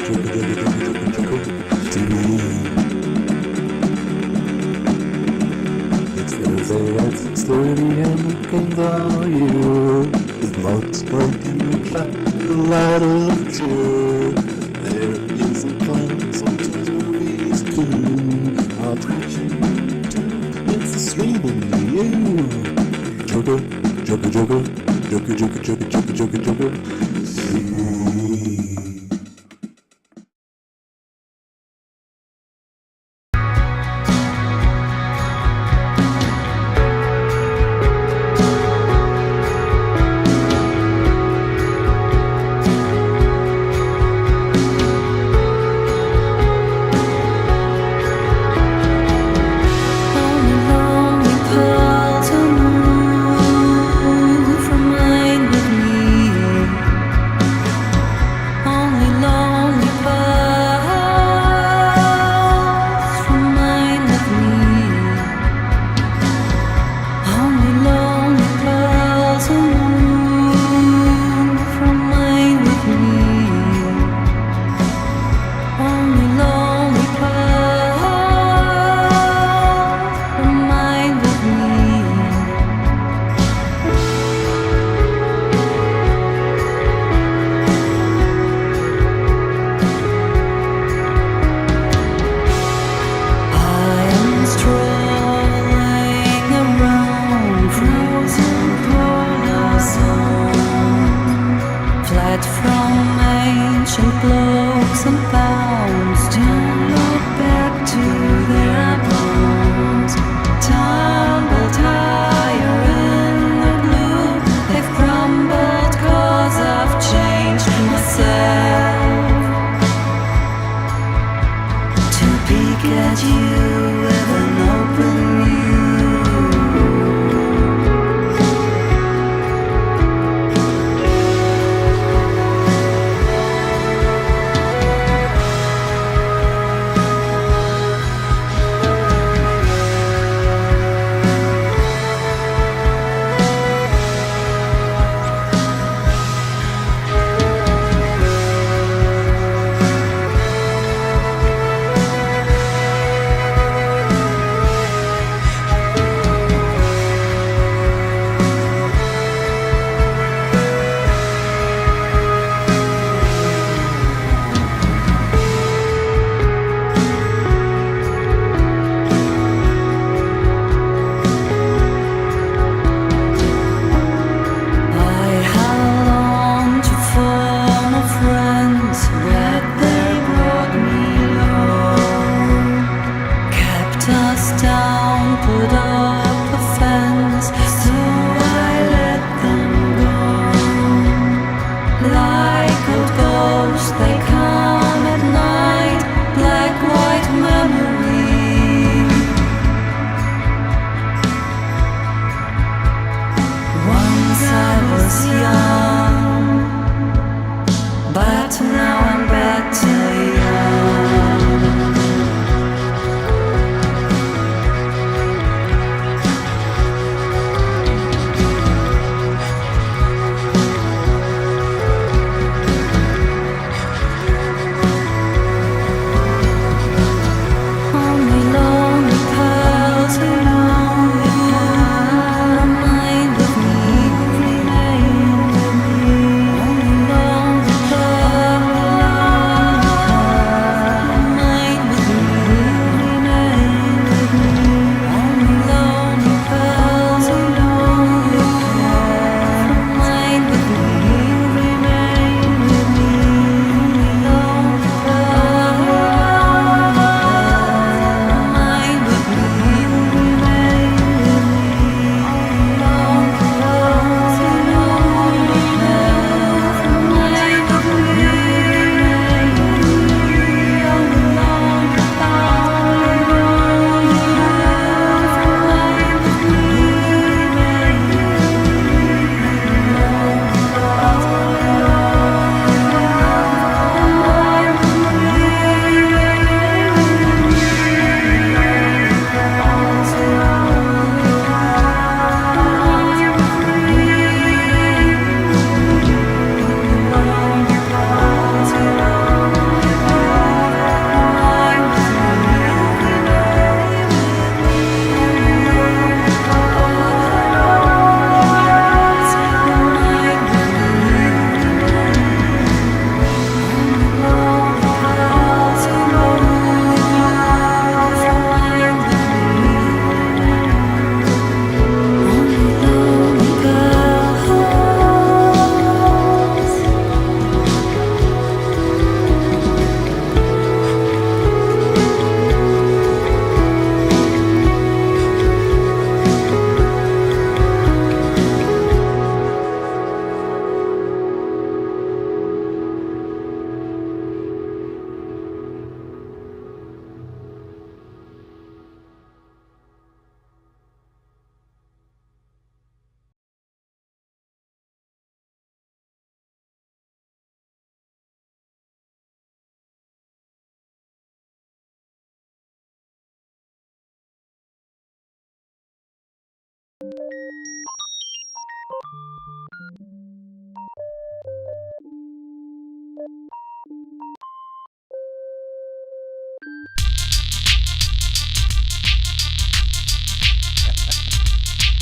JOKERJOKERtv. It's Thursday at 6:30 and looking value. With Mux Blank in the back, the light of cheer. There is a plan, sometimes movies too. I'll twitch you, it's the streaming you. Joker, Joker, Joker, Joker, Joker, Joker, Joker, Joker, Joker.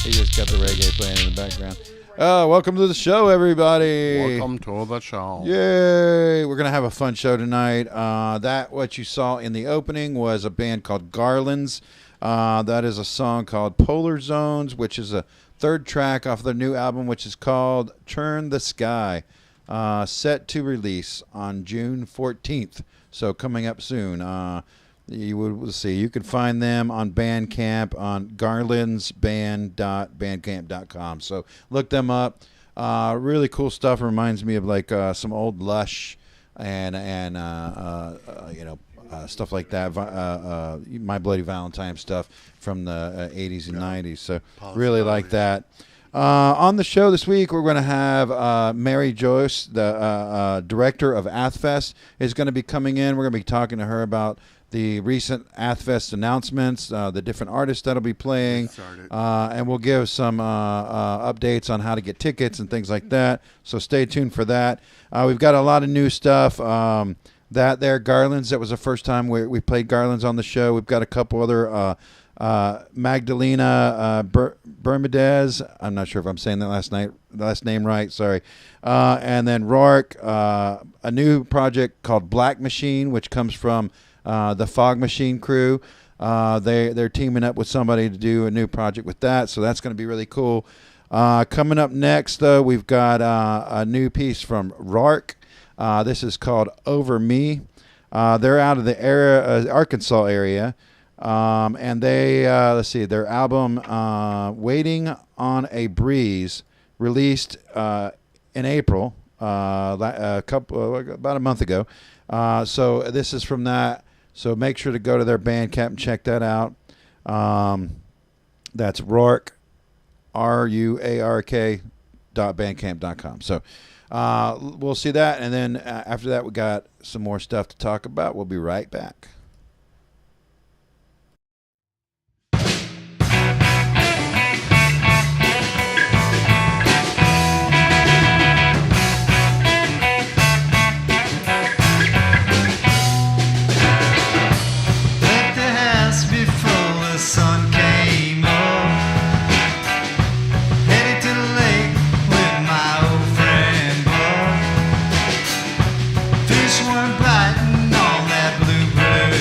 He just got the reggae playing in the background. Welcome to the show, everybody. Welcome to the show. Yay! We're gonna have a fun show tonight. What you saw in the opening was a band called Garlands. That is a song called Polar Zones, which is a third track off their new album, which is called Turn the Sky. Set to release on June 14th. So coming up soon. We'll see. You can find them on Bandcamp on garlandsband.bandcamp.com. So look them up. Really cool stuff. Reminds me of like some old Lush and stuff like that. My Bloody Valentine stuff from the 80s and 90s. So really like that. On the show this week, we're going to have Mary Joyce, the director of Athfest, is going to be coming in. We're going to be talking to her about the recent Athfest announcements, the different artists that'll be playing, and we'll give some updates on how to get tickets and things like that. So stay tuned for that. We've got a lot of new stuff. Garlands, that was the first time we played Garlands on the show. We've got a couple other Magdalena, Bermudez. I'm not sure if I'm saying that last name right. Sorry. And then Ruark, a new project called Black Masheeen, which comes from the Fog Machine crew. They're teaming up with somebody to do a new project with that, so that's going to be really cool. Coming up next, though, we've got a new piece from Ruark. This is called Over Me. They're out of the Arkansas area, and they their album Waiting on a Breeze, released in April, about a month ago. So this is from that. So make sure to go to their Bandcamp and check that out. That's Ruark, RUARK.bandcamp.com. So we'll see that. And then after that, we got some more stuff to talk about. We'll be right back. Sun came up, headed to the lake with my old friend Bob. Fish weren't biting on that bluebird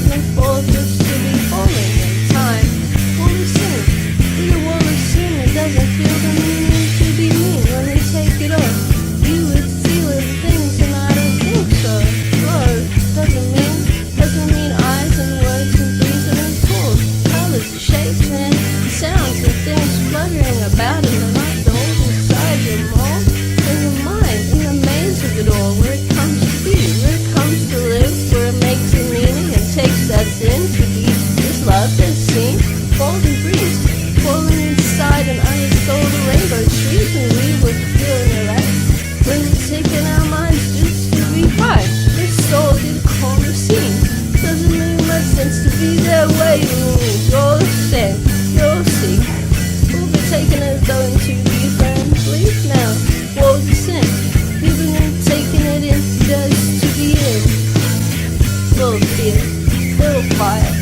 can fall just to be falling in time. Wall of sin, with a wall of sin, it doesn't feel the meaning to be mean when we take it off. You would feel it things and I don't think so. Flow doesn't mean eyes and words and breathing and pulls. Colors, shapes and sounds and things fluttering about in the night, the whole inside your mouth, in your mind, in the maze of it all, where it comes to be, where it comes to live, where it makes a meaning and takes that sin to be this love that's seen, golden breeze, falling inside an unextolled rainbow trees, and we were feeling alright. When we're taking our minds just to be high, this soul did calm the scene. Doesn't make much sense to be there waiting. You're the same, you'll see. We'll be taking it going to be friends. Leave now, wall of sin. Giving and taking it in just to be in. Little fear, little fire.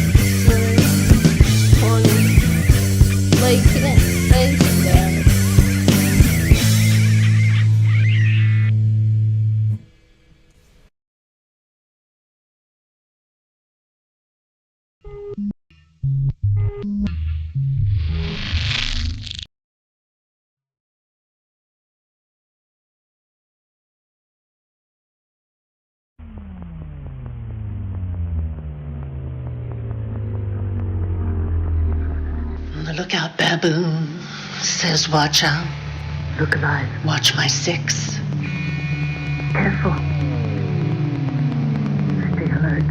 Horny, making it face down. Look out, baboon. Says watch out. Look alive. Watch my 6. Careful. Stay alert.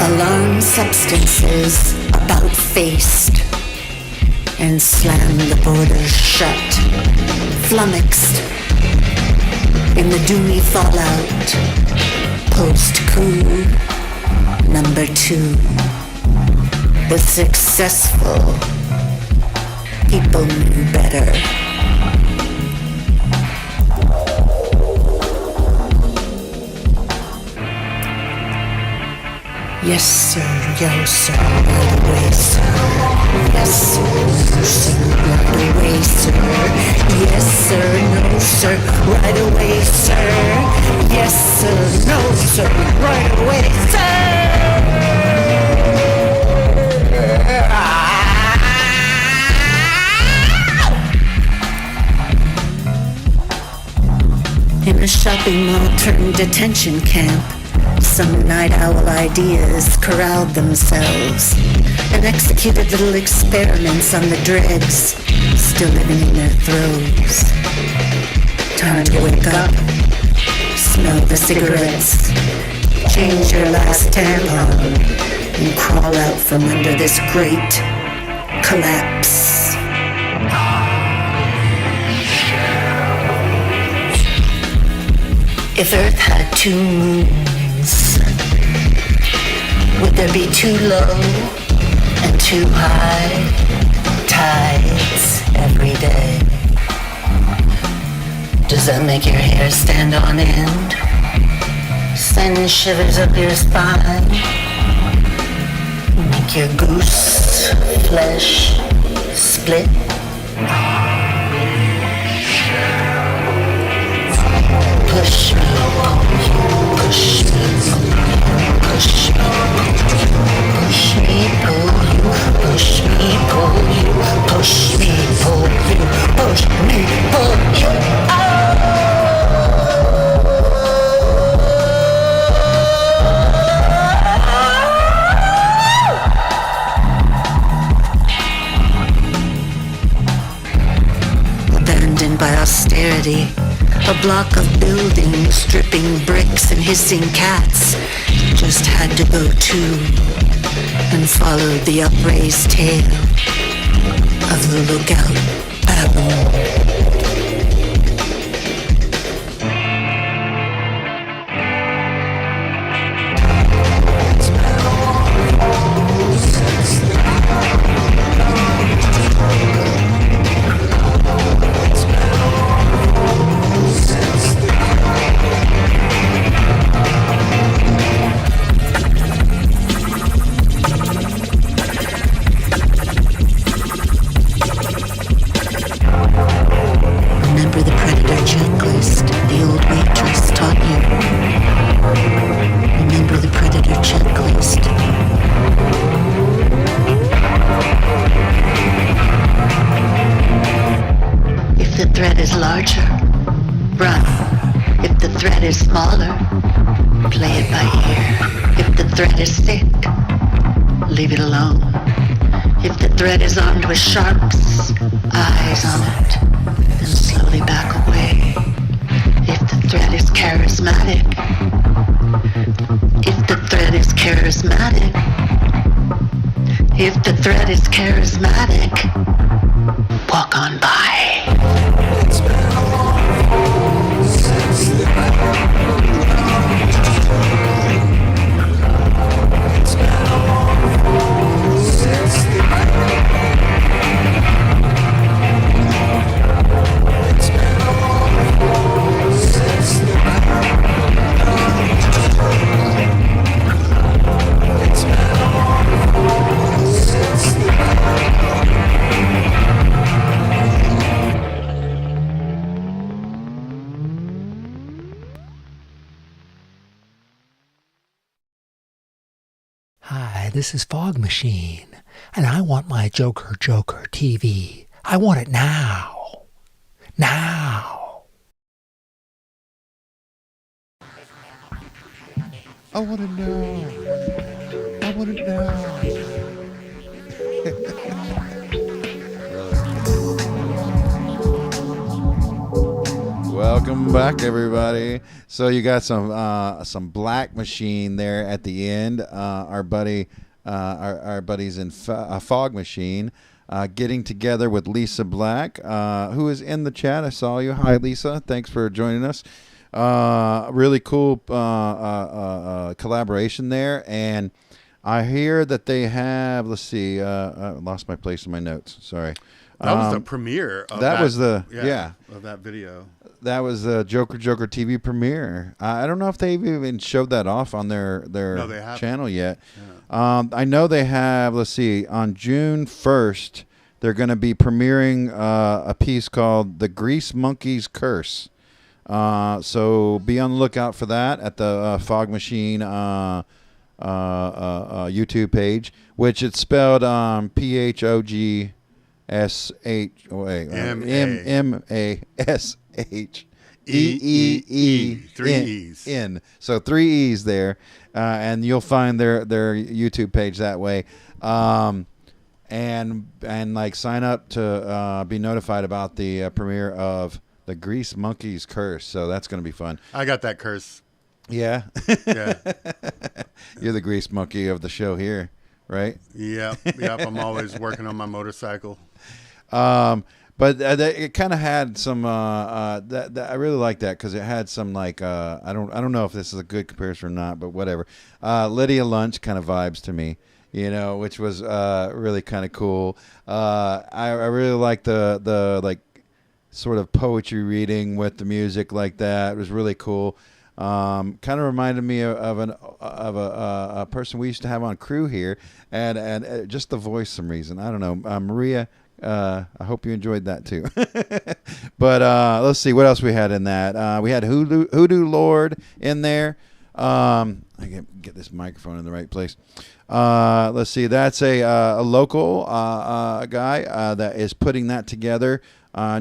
Alarm substances about faced and slam the borders shut. Flummoxed in the doomy fallout. Post-coup number 2. The successful people knew better. Yes, sir, yo, sir, right away, sir. Yes, sir, no, sir, right away, sir. Yes, sir, no, sir, right away, sir. Yes, sir, no, sir, right away, sir. In a shopping mall turned detention camp, some night owl ideas corralled themselves and executed little experiments on the dregs, still living in their throes. Time to wake up, smell the cigarettes, change your last tampon, and crawl out from under this great collapse. If Earth had 2 moons, would there be 2 low and 2 high tides every day? Does that make your hair stand on end? Send shivers up your spine? Make your goose flesh split? Push me, push me, push me, push me, pull you, push me, pull you, push me, pull you, push me, pull you. Abandoned by austerity. A block of buildings, dripping bricks and hissing cats, just had to go too, and followed the upraised tail of the lookout baboon. thread is smaller, play it by ear. If the thread is thick, leave it alone. If the thread is armed with sharps, eyes on it, then slowly back away. If the thread is charismatic, if the thread is charismatic, if the thread is charismatic, walk on by. It's been a long since the It's been a long since the It's been a long since the It's been a long since the Hi, this is Fog Machine, and I want my Joker Joker TV. I want it now. Now. I want to know. I want to know. Welcome back, everybody. So you got some Black Machine there at the end. Our buddies in Fog Machine getting together with Lisa Black, who is in the chat. I saw you. Hi, Lisa. Thanks for joining us. Really cool collaboration there. And I hear that they have, let's see, I lost my place in my notes. Sorry. That was the premiere of that was the of that video. That was the Joker Joker TV premiere. I don't know if they've even showed that off on their channel yet. Yeah. I know they have, let's see, on June 1st, they're going to be premiering a piece called The Grease Monkey's Curse. So be on the lookout for that at the Fog Machine YouTube page, which it's spelled PHOGSH MASHEEN. 3 E's. So 3 E's there, and you'll find their YouTube page that way. And like sign up to be notified about the premiere of The Grease Monkey's Curse. So that's going to be fun. I got that curse. Yeah. Yeah. You're the grease monkey of the show here, right? Yep. I'm always working on my motorcycle. But it kind of had some. That I really like that because it had some like. I don't know if this is a good comparison or not, but whatever. Lydia Lunch kind of vibes to me, which was really kind of cool. I really like the like sort of poetry reading with the music like that. It was really cool. Kind of reminded me of a person we used to have on crew here, and just the voice, some reason I don't know. Maria. I hope you enjoyed that too. But let's see what else we had in that. We had Hoodoo Lord in there. I can get this microphone in the right place. Let's see. That's a local guy that is putting that together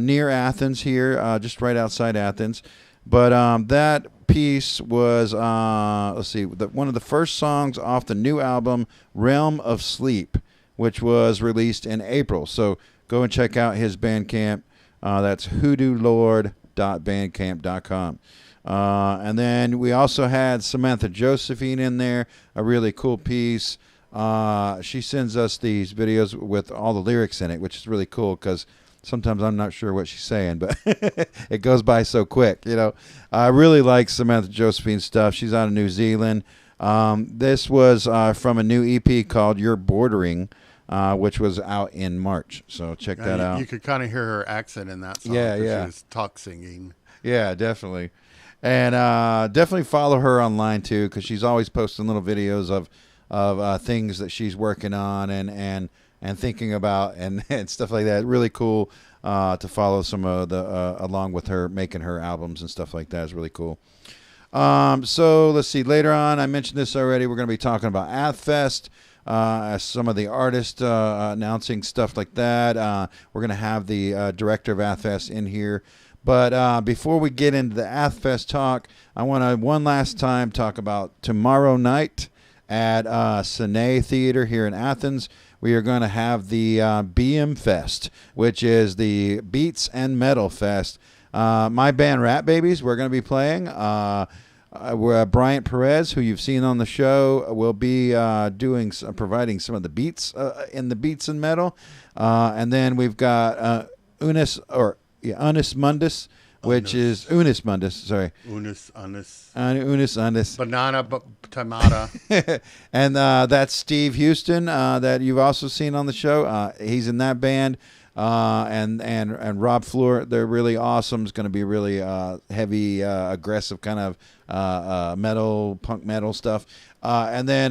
near Athens here, just right outside Athens. But that piece was let's see, one of the first songs off the new album Realm of Sleep, which was released in April. So go and check out his Bandcamp. That's hoodoolord.bandcamp.com. And then we also had Samantha Josephine in there, a really cool piece. She sends us these videos with all the lyrics in it, which is really cool because sometimes I'm not sure what she's saying, but it goes by so quick. I really like Samantha Josephine's stuff. She's out of New Zealand. This was from a new EP called You're Bordering, which was out in March. So check that out. You could kind of hear her accent in that song. Yeah. She was talk singing. Yeah, definitely. And definitely follow her online too, because she's always posting little videos of things that she's working on and thinking about and stuff like that. Really cool to follow some of the along with her making her albums and stuff like that is really cool. So let's see. Later on, I mentioned this already. We're going to be talking about Athfest. Some of the artists announcing stuff like that. We're going to have the director of Athfest in here. But before we get into the Athfest talk, I want to one last time talk about tomorrow night at Cine Theater here in Athens. We are going to have the BM Fest, which is the Beats and Metal Fest. My band Rat Babies, we're going to be playing. Bryant Perez, who you've seen on the show, will be providing some of the beats in the Beats and Metal. And then we've got Unis Mundus, which is Unis Mundus. Sorry, Unis Unis. Unis Mundus. Banana Tamata. And that's Steve Houston that you've also seen on the show. He's in that band. And Rob Fleur, they're really awesome. It's going to be really heavy, aggressive kind of metal, punk metal stuff. And then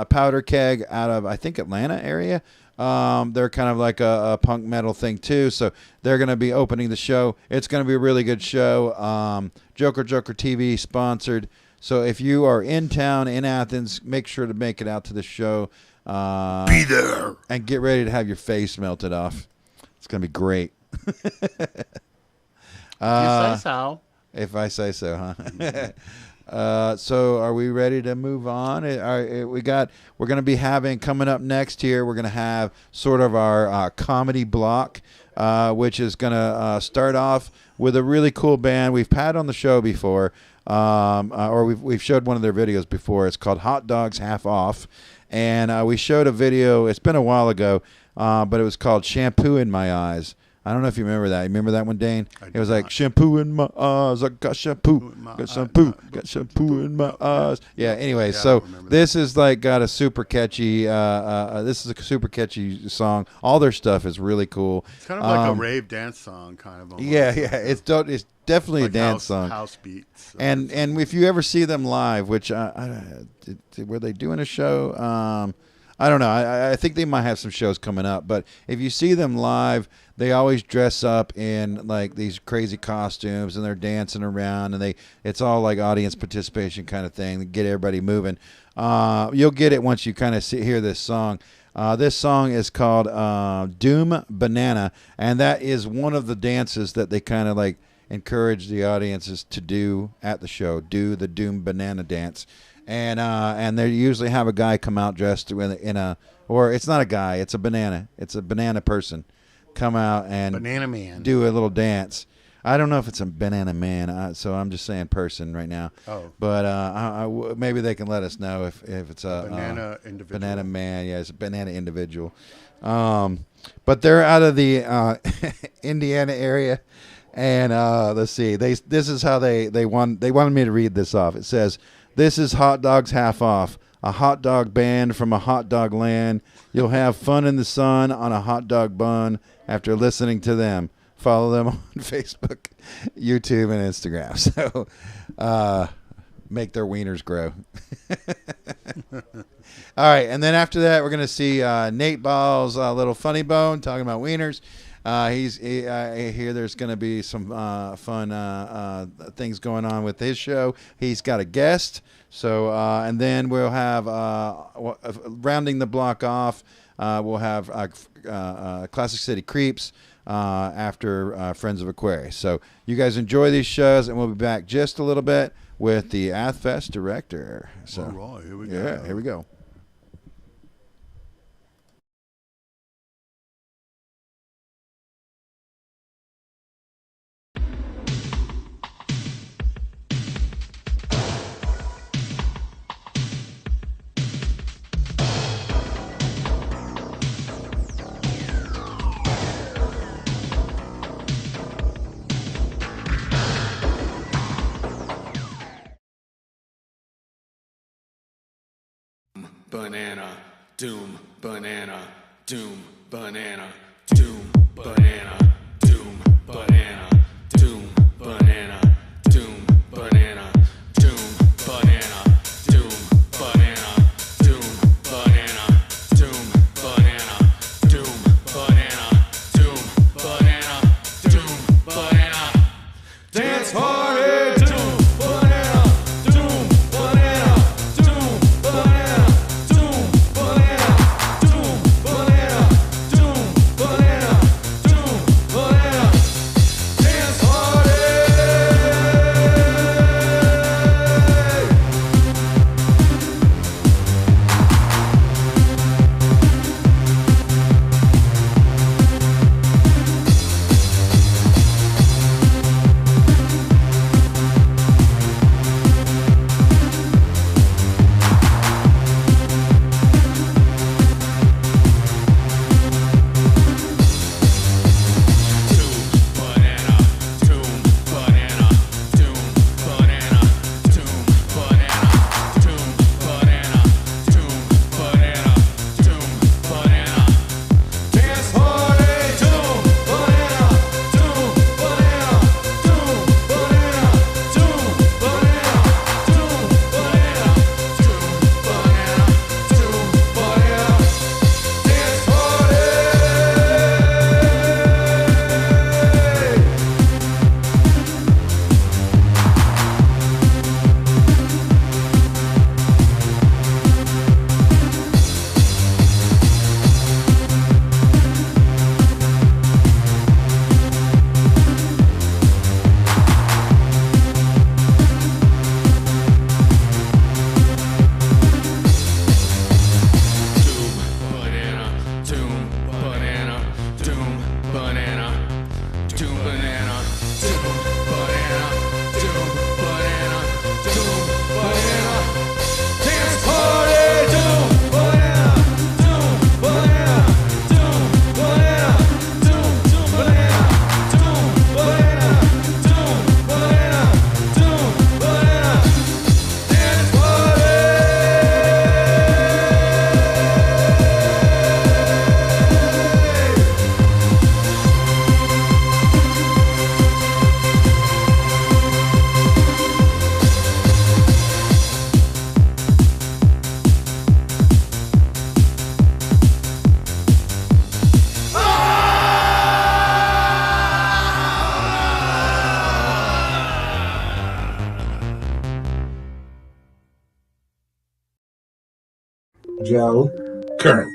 Powder Keg out of, I think, Atlanta area. They're kind of like a punk metal thing too, so they're going to be opening the show. It's going to be a really good show. Joker TV sponsored. So if you are in town in Athens, make sure to make it out to the show. Be there. And get ready to have your face melted off. It's going to be great. You say so. If I say so, huh? So are we ready to move on? We're going to be having coming up next here. We're going to have sort of our comedy block, which is going to start off with a really cool band we've had on the show before, or we've showed one of their videos before. It's called Hot Dogs Half Off, and we showed a video. It's been a while ago, but it was called Shampoo in My Eyes. I don't know if you remember that. You remember that one, Dain? It was like, shampoo in my eyes. I got shampoo. Got shampoo. Got shampoo in my eyes. Yeah, anyway, so this is like got a super catchy, this is a super catchy song. All their stuff is really cool. It's kind of like a rave dance song, kind of. Almost. Yeah. It's definitely like a dance song. House beats. And if you ever see them live, which were they doing a show? I don't know. I think they might have some shows coming up. But if you see them live, they always dress up in like these crazy costumes, and they're dancing around, and it's all like audience participation kind of thing to get everybody moving. You'll get it once you kind of hear this song. This song is called Doom Banana, and that is one of the dances that they kind of like encourage the audiences to do at the show. Do the Doom Banana dance. And they usually have a guy come out dressed or it's not a guy, it's a banana. It's a banana person come out and Banana Man. do a little dance. I don't know if it's a banana man, so I'm just saying person right now. Oh. But maybe they can let us know if it's a banana individual. Banana man. Yeah, it's a banana individual. But they're out of the Indiana area. And let's see. This is how they wanted me to read this off. It says, "This is Hot Dogs Half Off, a hot dog band from a hot dog land. You'll have fun in the sun on a hot dog bun after listening to them. Follow them on Facebook, YouTube, and Instagram." So make their wieners grow. All right, and then after that, we're going to see NATEBALLS' little funny bone talking about wieners. I hear there's going to be some fun things going on with his show. He's got a guest. So, and then we'll have, rounding the block off, we'll have Classic City Creeps after Friends of Aquarius. So you guys enjoy these shows, and we'll be back just a little bit with the Athfest director. So, all right, here we go. Yeah, here we go. Banana, doom, banana, doom, banana, doom, banana, doom, banana, doom, banana, doom, banana, doom, banana, doom, banana, doom, banana, doom, banana, doom, banana, doom, banana, doom, banana. Dance party, doom, banana, doom, banana, doom, banana. Joker.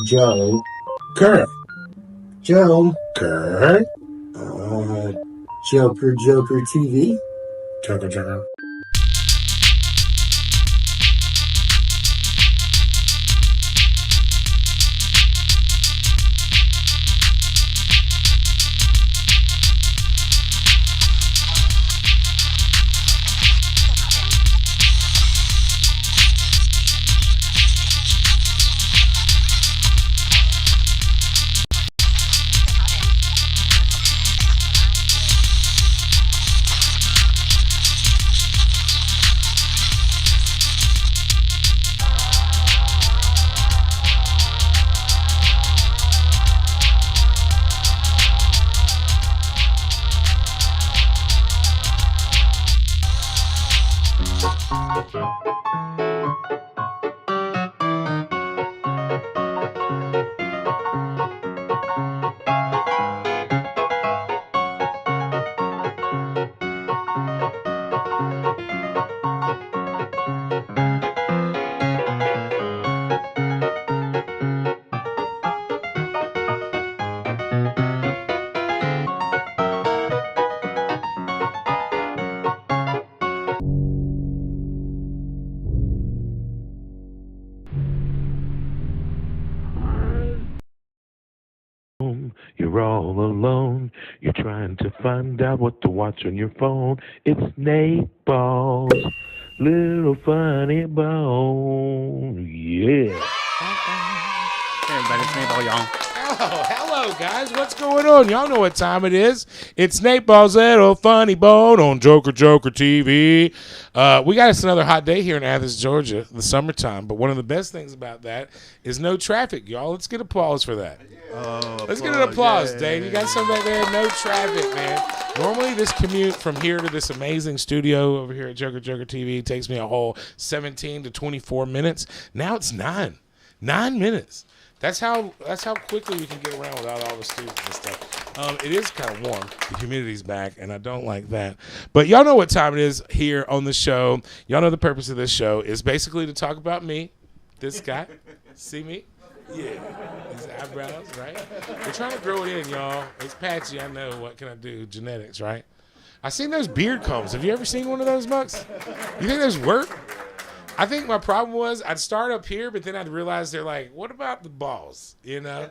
Joker. Joker. Joker Joker TV. Joker Joker. You're all alone. You're trying to find out what to watch on your phone. It's Nateball's little funny bone. Yeah. Hey everybody, it's Nateball Y'all. Oh, hello, guys. What's going on? Y'all know what time it is. It's Nateball's little funny bone on Joker Joker TV. We got us another hot day here in Athens, Georgia, the summertime. But one of the best things about that is no traffic, y'all. Let's get applause for that. Let's get an applause, Dave. You got some back there? No traffic, man. Normally, this commute from here to this amazing studio over here at Joker Joker TV takes me a whole 17 to 24 minutes. Now it's 9 minutes. That's how quickly we can get around without all the students and stuff. It is kind of warm. The humidity's back, and I don't like that. But y'all know what time it is here on the show. Y'all know the purpose of this show is basically to talk about me, this guy. See me? Yeah. These eyebrows, right? We're trying to grow it in, y'all. It's patchy, I know. What can I do? Genetics, right? I seen those beard combs. Have you ever seen one of those, Mux? You think those work? I think my problem was I'd start up here, but then I'd realize they're like, what about the balls, you know?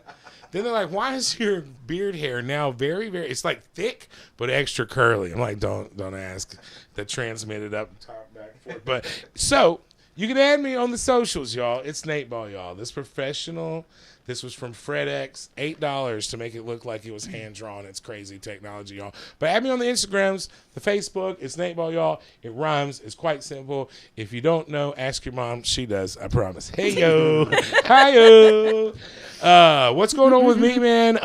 Then they're like, why is your beard hair now very, very, it's like thick, but extra curly. I'm like, don't ask. That transmitted up top, back and forth. But so you can add me on the socials, y'all. It's Nateball Y'all. This professional. This was from FredX, $8 to make it look like it was hand-drawn. It's crazy technology, y'all. But add me on the Instagrams, the Facebook. It's Nateball Y'all. It rhymes. It's quite simple. If you don't know, ask your mom. She does, I promise. Hey, yo. Hi-yo. What's going on with me, man?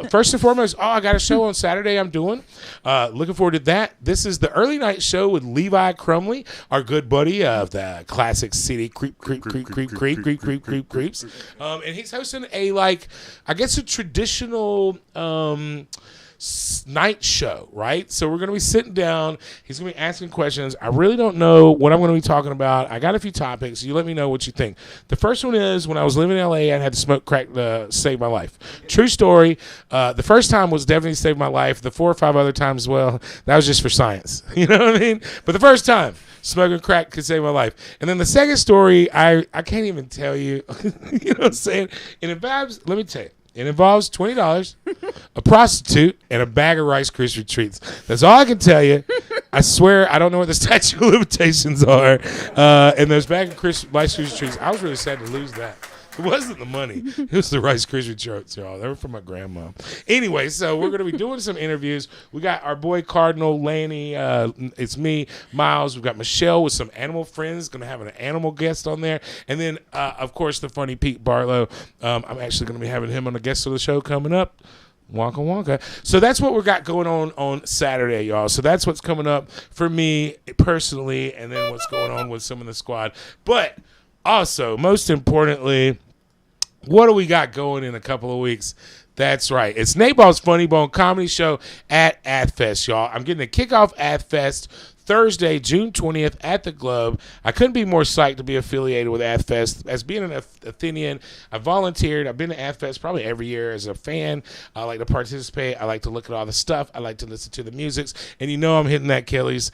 First and foremost, I got a show on Saturday I'm doing. Looking forward to that. This is the early night show with Levi Crumley, our good buddy of the Classic City Creeps. And he's hosting a traditional night show, right? So we're going to be sitting down. He's going to be asking questions. I really don't know what I'm going to be talking about. I got a few topics. You let me know what you think. The first one is when I was living in L.A., I had to smoke crack to save my life. True story. The first time was definitely saved my life. The 4 or 5 other times, well, that was just for science. You know what I mean? But the first time, smoking crack could save my life. And then the second story, I can't even tell you. You know what I'm saying? And it involves, let me tell you, it involves $20, a prostitute, and a bag of Rice Krispie treats. That's all I can tell you. I swear I don't know what the statute of limitations are. And those bag of Rice Krispie treats, I was really sad to lose that. It wasn't the money. It was the Rice Krispie treats, y'all. They were from my grandma. Anyway, so we're going to be doing some interviews. We got our boy Cardinal, Laney. It's me, Miles. We've got Michelle with some animal friends. Going to have an animal guest on there. And then, of course, the funny Pete Barlow. I'm actually going to be having him on the guest of the show coming up. Wonka Wonka. So that's what we got going on Saturday, y'all. So that's what's coming up for me personally, and then what's going on with some of the squad. But also, most importantly, what do we got going in a couple of weeks? That's right. It's Nateball's Funny Bone comedy show at Athfest, y'all. I'm getting a kickoff Athfest Thursday, June 20th at the Globe. I couldn't be more psyched to be affiliated with Athfest. As being an Athenian, I volunteered. I've been to Athfest probably every year as a fan. I like to participate. I like to look at all the stuff. I like to listen to the musics. And you know I'm hitting that Kelly's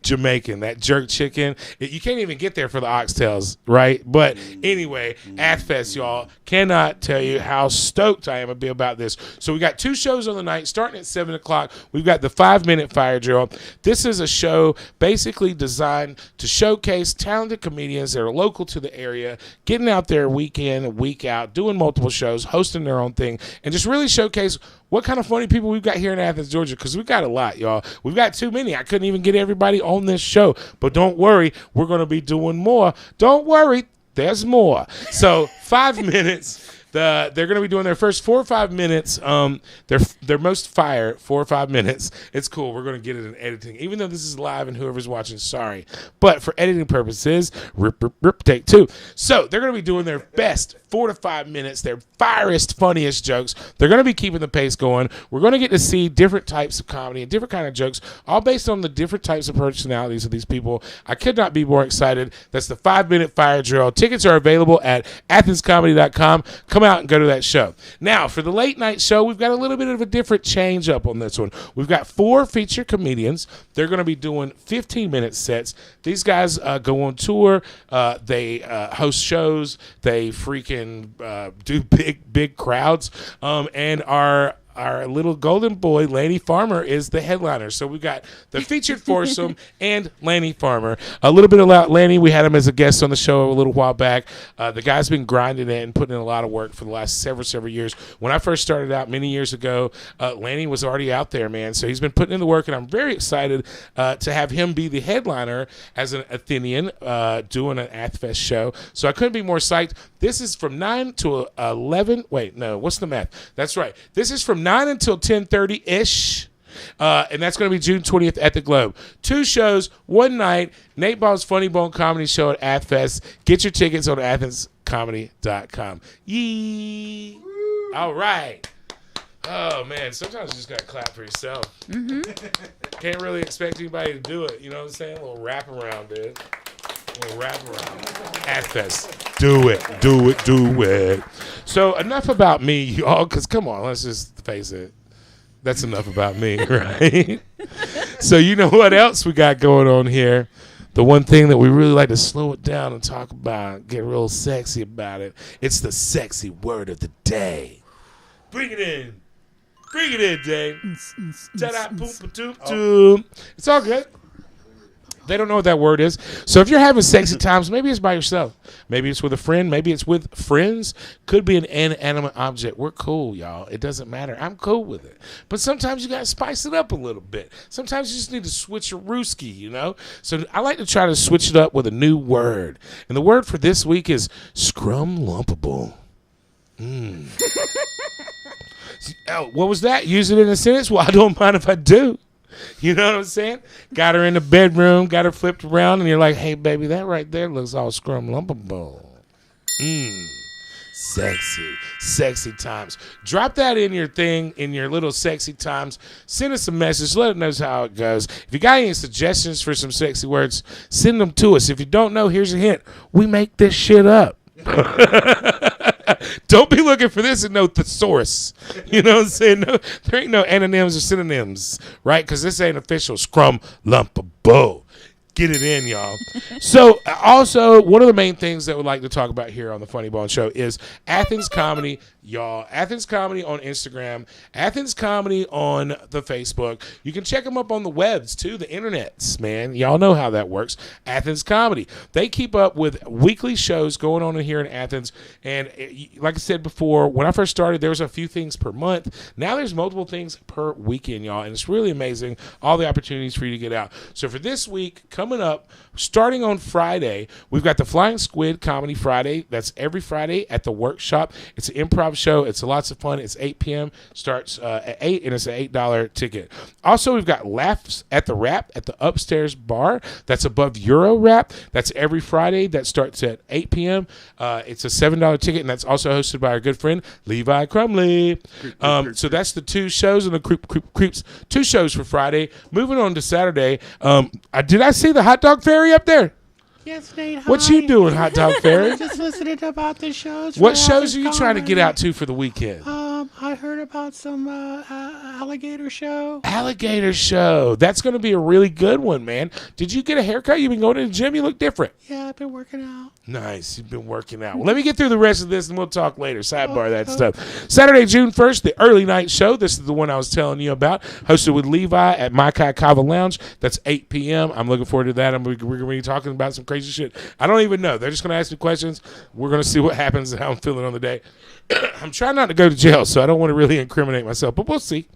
Jamaican, that jerk chicken. You can't even get there for the oxtails, right? But anyway, Athfest, y'all. Cannot tell you how stoked I am to be about this. So we got 2 shows on the night, starting at 7 o'clock. We've got the 5-minute fire drill. This is a show basically designed to showcase talented comedians that are local to the area, getting out there week in and week out, doing multiple shows, hosting their own thing, and just really showcase what kind of funny people we've got here in Athens, Georgia, because we've got a lot, y'all. We've got too many. I couldn't even get everybody on this show. But don't worry, we're going to be doing more. Don't worry, there's more. So 5 minutes. They're going to be doing their first 4 or 5 minutes. Their most fire 4 or 5 minutes. It's cool. We're going to get it in editing, even though this is live and whoever's watching, sorry. But for editing purposes, rip, take 2. So they're going to be doing their best 4 to 5 minutes, their fieriest, funniest jokes. They're going to be keeping the pace going. We're going to get to see different types of comedy and different kind of jokes, all based on the different types of personalities of these people. I could not be more excited. That's the 5-minute fire drill. Tickets are available at athenscomedy.com. Come out and go to that show. Now, for the late night show, we've got a little bit of a different change up on this one. We've got 4 featured comedians. They're going to be doing 15-minute sets. These guys go on tour. They host shows. They freaking do big crowds. And our little golden boy, Lanny Farmer, is the headliner. So we've got the featured foursome and Lanny Farmer. A little bit about Lanny. We had him as a guest on the show a little while back. The guy's been grinding it and putting in a lot of work for the last several years. When I first started out many years ago, Lanny was already out there, man. So he's been putting in the work, and I'm very excited to have him be the headliner as an Athenian doing an Athfest show. So I couldn't be more psyched. This is from 9 to 11. Wait, no, what's the math? That's right. This is from 9 until 10:30-ish. And that's going to be June 20th at the Globe. 2 shows, 1 night. Nateball's Funny Bone Comedy Show at Athfest. Get your tickets on athenscomedy.com. Yee! All right. Oh, man. Sometimes you just got to clap for yourself. Can't really expect anybody to do it. You know what I'm saying? A little wraparound, dude. A little wraparound. Athfest. Do it. So enough about me, y'all, because come on, let's just face it. That's enough about me, right? So you know what else we got going on here? The one thing that we really like to slow it down and talk about, get real sexy about it. It's the sexy word of the day. Bring it in. Bring it in, Dain. It's all good. They don't know what that word is. So if you're having sexy times, maybe it's by yourself. Maybe it's with a friend. Maybe it's with friends. Could be an inanimate object. We're cool, y'all. It doesn't matter. I'm cool with it. But sometimes you got to spice it up a little bit. Sometimes you just need to switch your rooski, you know? So I like to try to switch it up with a new word. And the word for this week is scrumlumpable. Oh, what was that? Use it in a sentence? Well, I don't mind if I do. You know what I'm saying? Got her in the bedroom, got her flipped around, and you're like, hey, baby, that right there looks all scrumlumpable. Sexy times. Drop that in your thing, in your little sexy times. Send us a message. Let us know how it goes. If you got any suggestions for some sexy words, send them to us. If you don't know, here's a hint. We make this shit up. Don't be looking for this and no thesaurus. You know what I'm saying? No, there ain't no antonyms or synonyms, right? Because this ain't official. Scrumlumpable. Get it in, y'all. So, also, one of the main things that we'd like to talk about here on the Funny Bone Show is Athens Comedy, y'all. Athens Comedy on Instagram. Athens Comedy on the Facebook. You can check them up on the webs, too, the internets, man. Y'all know how that works. Athens Comedy. They keep up with weekly shows going on here in Athens. And like I said before, when I first started, there was a few things per month. Now there's multiple things per weekend, y'all. And it's really amazing, all the opportunities for you to get out. So for this week, come coming up, starting on Friday, we've got the Flying Squid Comedy Friday. That's every Friday at the Workshop. It's an improv show. It's lots of fun. It's 8 p.m. Starts at 8, and it's an $8 ticket. Also, we've got Laughs at the Rap at the Upstairs Bar. That's above Euro Rap. That's every Friday. That starts at 8 p.m. It's a $7 ticket, and that's also hosted by our good friend Levi Crumley. So that's the two shows and the Creeps. 2 shows for Friday. Moving on to Saturday. Did I see the Hot Dog Fairy up there? Yes, Nate. What you doing, Hot Dog Fairy? Just listening about the shows. What shows are you trying to get out to for the weekend? I heard about some alligator show. Alligator show. That's going to be a really good one, man. Did you get a haircut? You've been going to the gym. You look different. Yeah, I've been working out. Nice. You've been working out. Well, let me get through the rest of this, and we'll talk later. Sidebar that stuff. Saturday, June 1st, the early night show. This is the one I was telling you about. Hosted with Levi at My Kai Kava Lounge. That's 8 p.m. I'm looking forward to that. We're going to be talking about some crazy shit. I don't even know. They're just going to ask me questions. We're going to see what happens and how I'm feeling on the day. I'm trying not to go to jail, so I don't want to really incriminate myself, but we'll see.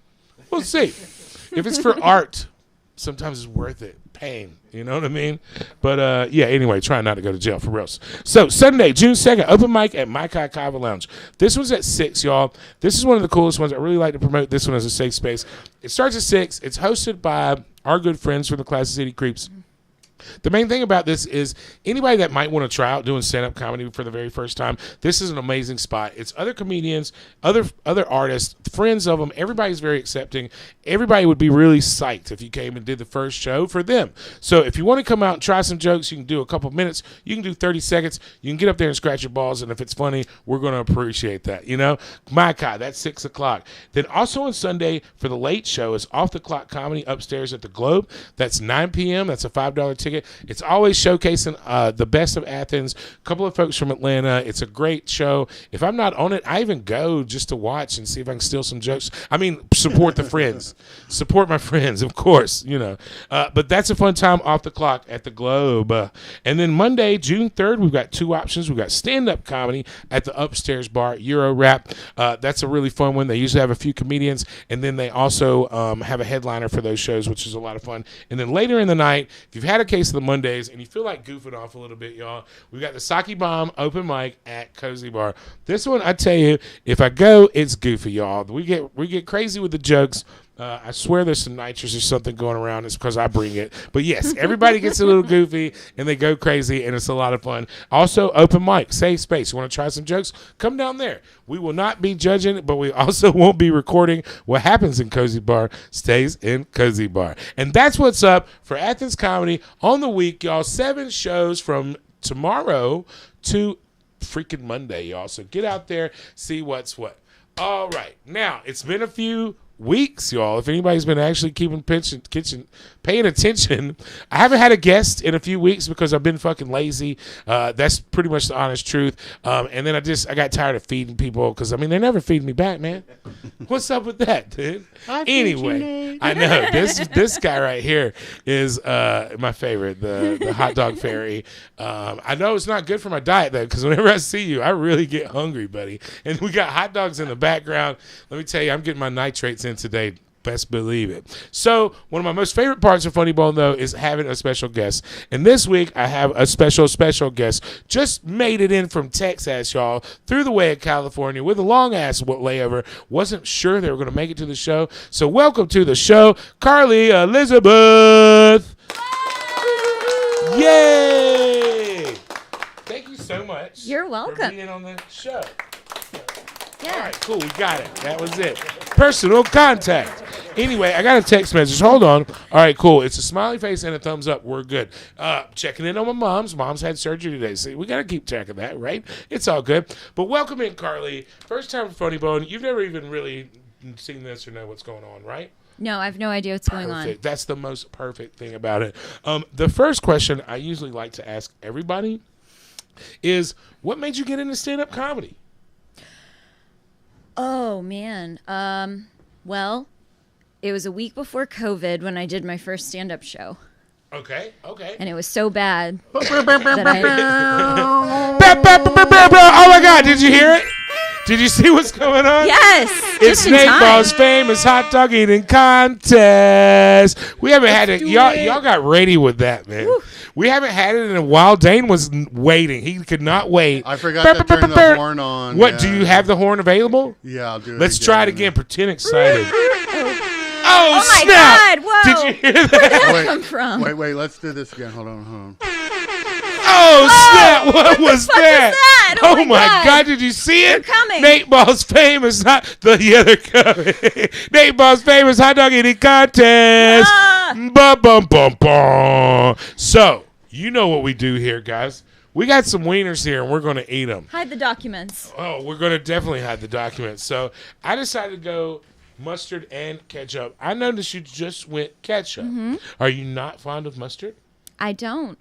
We'll see. If it's for art, sometimes it's worth it. Pain, you know what I mean? But yeah, anyway, trying not to go to jail for real. So Sunday, June 2nd, open mic at My Kai Kava Lounge. This one's at 6, y'all. This is one of the coolest ones. I really like to promote this one as a safe space. It starts at 6. It's hosted by our good friends from the Classic City Creeps. The main thing about this is anybody that might want to try out doing stand-up comedy for the very first time, this is an amazing spot. It's other comedians, other artists, friends of them. Everybody's very accepting. Everybody would be really psyched if you came and did the first show for them. So if you want to come out and try some jokes, you can do a couple minutes. You can do 30 seconds. You can get up there and scratch your balls, and if it's funny, we're going to appreciate that, you know? My God, that's 6 o'clock. Then also on Sunday for the late show is Off the Clock Comedy upstairs at the Globe. That's 9 p.m. That's a $5 ticket. It's always showcasing the best of Athens, a couple of folks from Atlanta. It's a great show. If I'm not on it, I even go just to watch and see if I can steal some jokes. I mean, support the friends. Support my friends, of course, you know. But that's a fun time off the clock at the Globe. And then Monday, June 3rd, we've got 2 options. We've got stand-up comedy at the Upstairs Bar, Euro Rap. That's a really fun one. They usually have a few comedians, and then they also have a headliner for those shows, which is a lot of fun. And then later in the night, if you've had a case of the Mondays and you feel like goofing off a little bit, y'all, we got the Sake Bomb open mic at Cozy Bar. This one, I tell you, if I go, it's goofy, y'all. We get crazy with the jokes. I swear there's some nitrous or something going around. It's because I bring it. But yes, everybody gets a little goofy and they go crazy, and it's a lot of fun. Also, open mic, safe space. You want to try some jokes? Come down there. We will not be judging, but we also won't be recording. What happens in Cozy Bar stays in Cozy Bar. And that's what's up for Athens Comedy on the week, y'all. 7 shows from tomorrow to freaking Monday, y'all. So get out there, see what's what. All right. Now, it's been a few weeks, y'all. If anybody's been actually paying attention, I haven't had a guest in a few weeks because I've been fucking lazy. That's pretty much the honest truth. And then I got tired of feeding people because, I mean, they're never feeding me back, man. What's up with that, dude? Anyway, I know this guy right here is my favorite, the hot dog fairy. I know it's not good for my diet though, because whenever I see you, I really get hungry, buddy. And we got hot dogs in the background. Let me tell you, I'm getting my nitrates in today. Best believe it. So one of my most favorite parts of Funny Bone, though, is having a special guest. And this week, I have a special guest. Just made it in from Texas, y'all, through the way of California with a long-ass layover. Wasn't sure they were going to make it to the show. So welcome to the show, Carly Elizabeth. Yay! Thank you so much. You're welcome. For being on the show. Yeah. All right, cool. We got it. That was it. Personal contact. Anyway, I got a text message. Hold on. All right, cool. It's a smiley face and a thumbs up. We're good. Checking in on my mom's. Mom's had surgery today. See, we got to keep track of that, right? It's all good. But welcome in, Carly. First time for Funny Bone. You've never even really seen this or know what's going on, right? No, I have no idea what's going on. That's the most perfect thing about it. The first question I usually like to ask everybody is, what made you get into stand-up comedy? Oh, man. Well, it was a week before COVID when I did my first stand-up show. Okay. And it was so bad that Oh, my God. Did you hear it? Did you see what's going on? Yes. It's just in time. Nateball's famous hot dog eating contest. We haven't had it. Y'all got ready with that, man. Woo. We haven't had it in a while. Dain was waiting. He could not wait. I forgot to turn the horn on. What? Yeah. Do you have the horn available? Yeah, I'll do it. Let's try it again. Pretend excited. Oh my snap! God! Whoa! Did you hear that? Where did that come from? Wait. Let's do this again. Hold on. Oh, snap! What was that? Is that? Oh my God! Did you see it? They're coming. Nateball's famous they're coming. Nateball's famous hot dog eating contest. Bum. So you know what we do here, guys. We got some wieners here, and we're going to eat them. Hide the documents. Oh, we're going to definitely hide the documents. So I decided to go mustard and ketchup. I noticed you just went ketchup. Mm-hmm. Are you not fond of mustard? I don't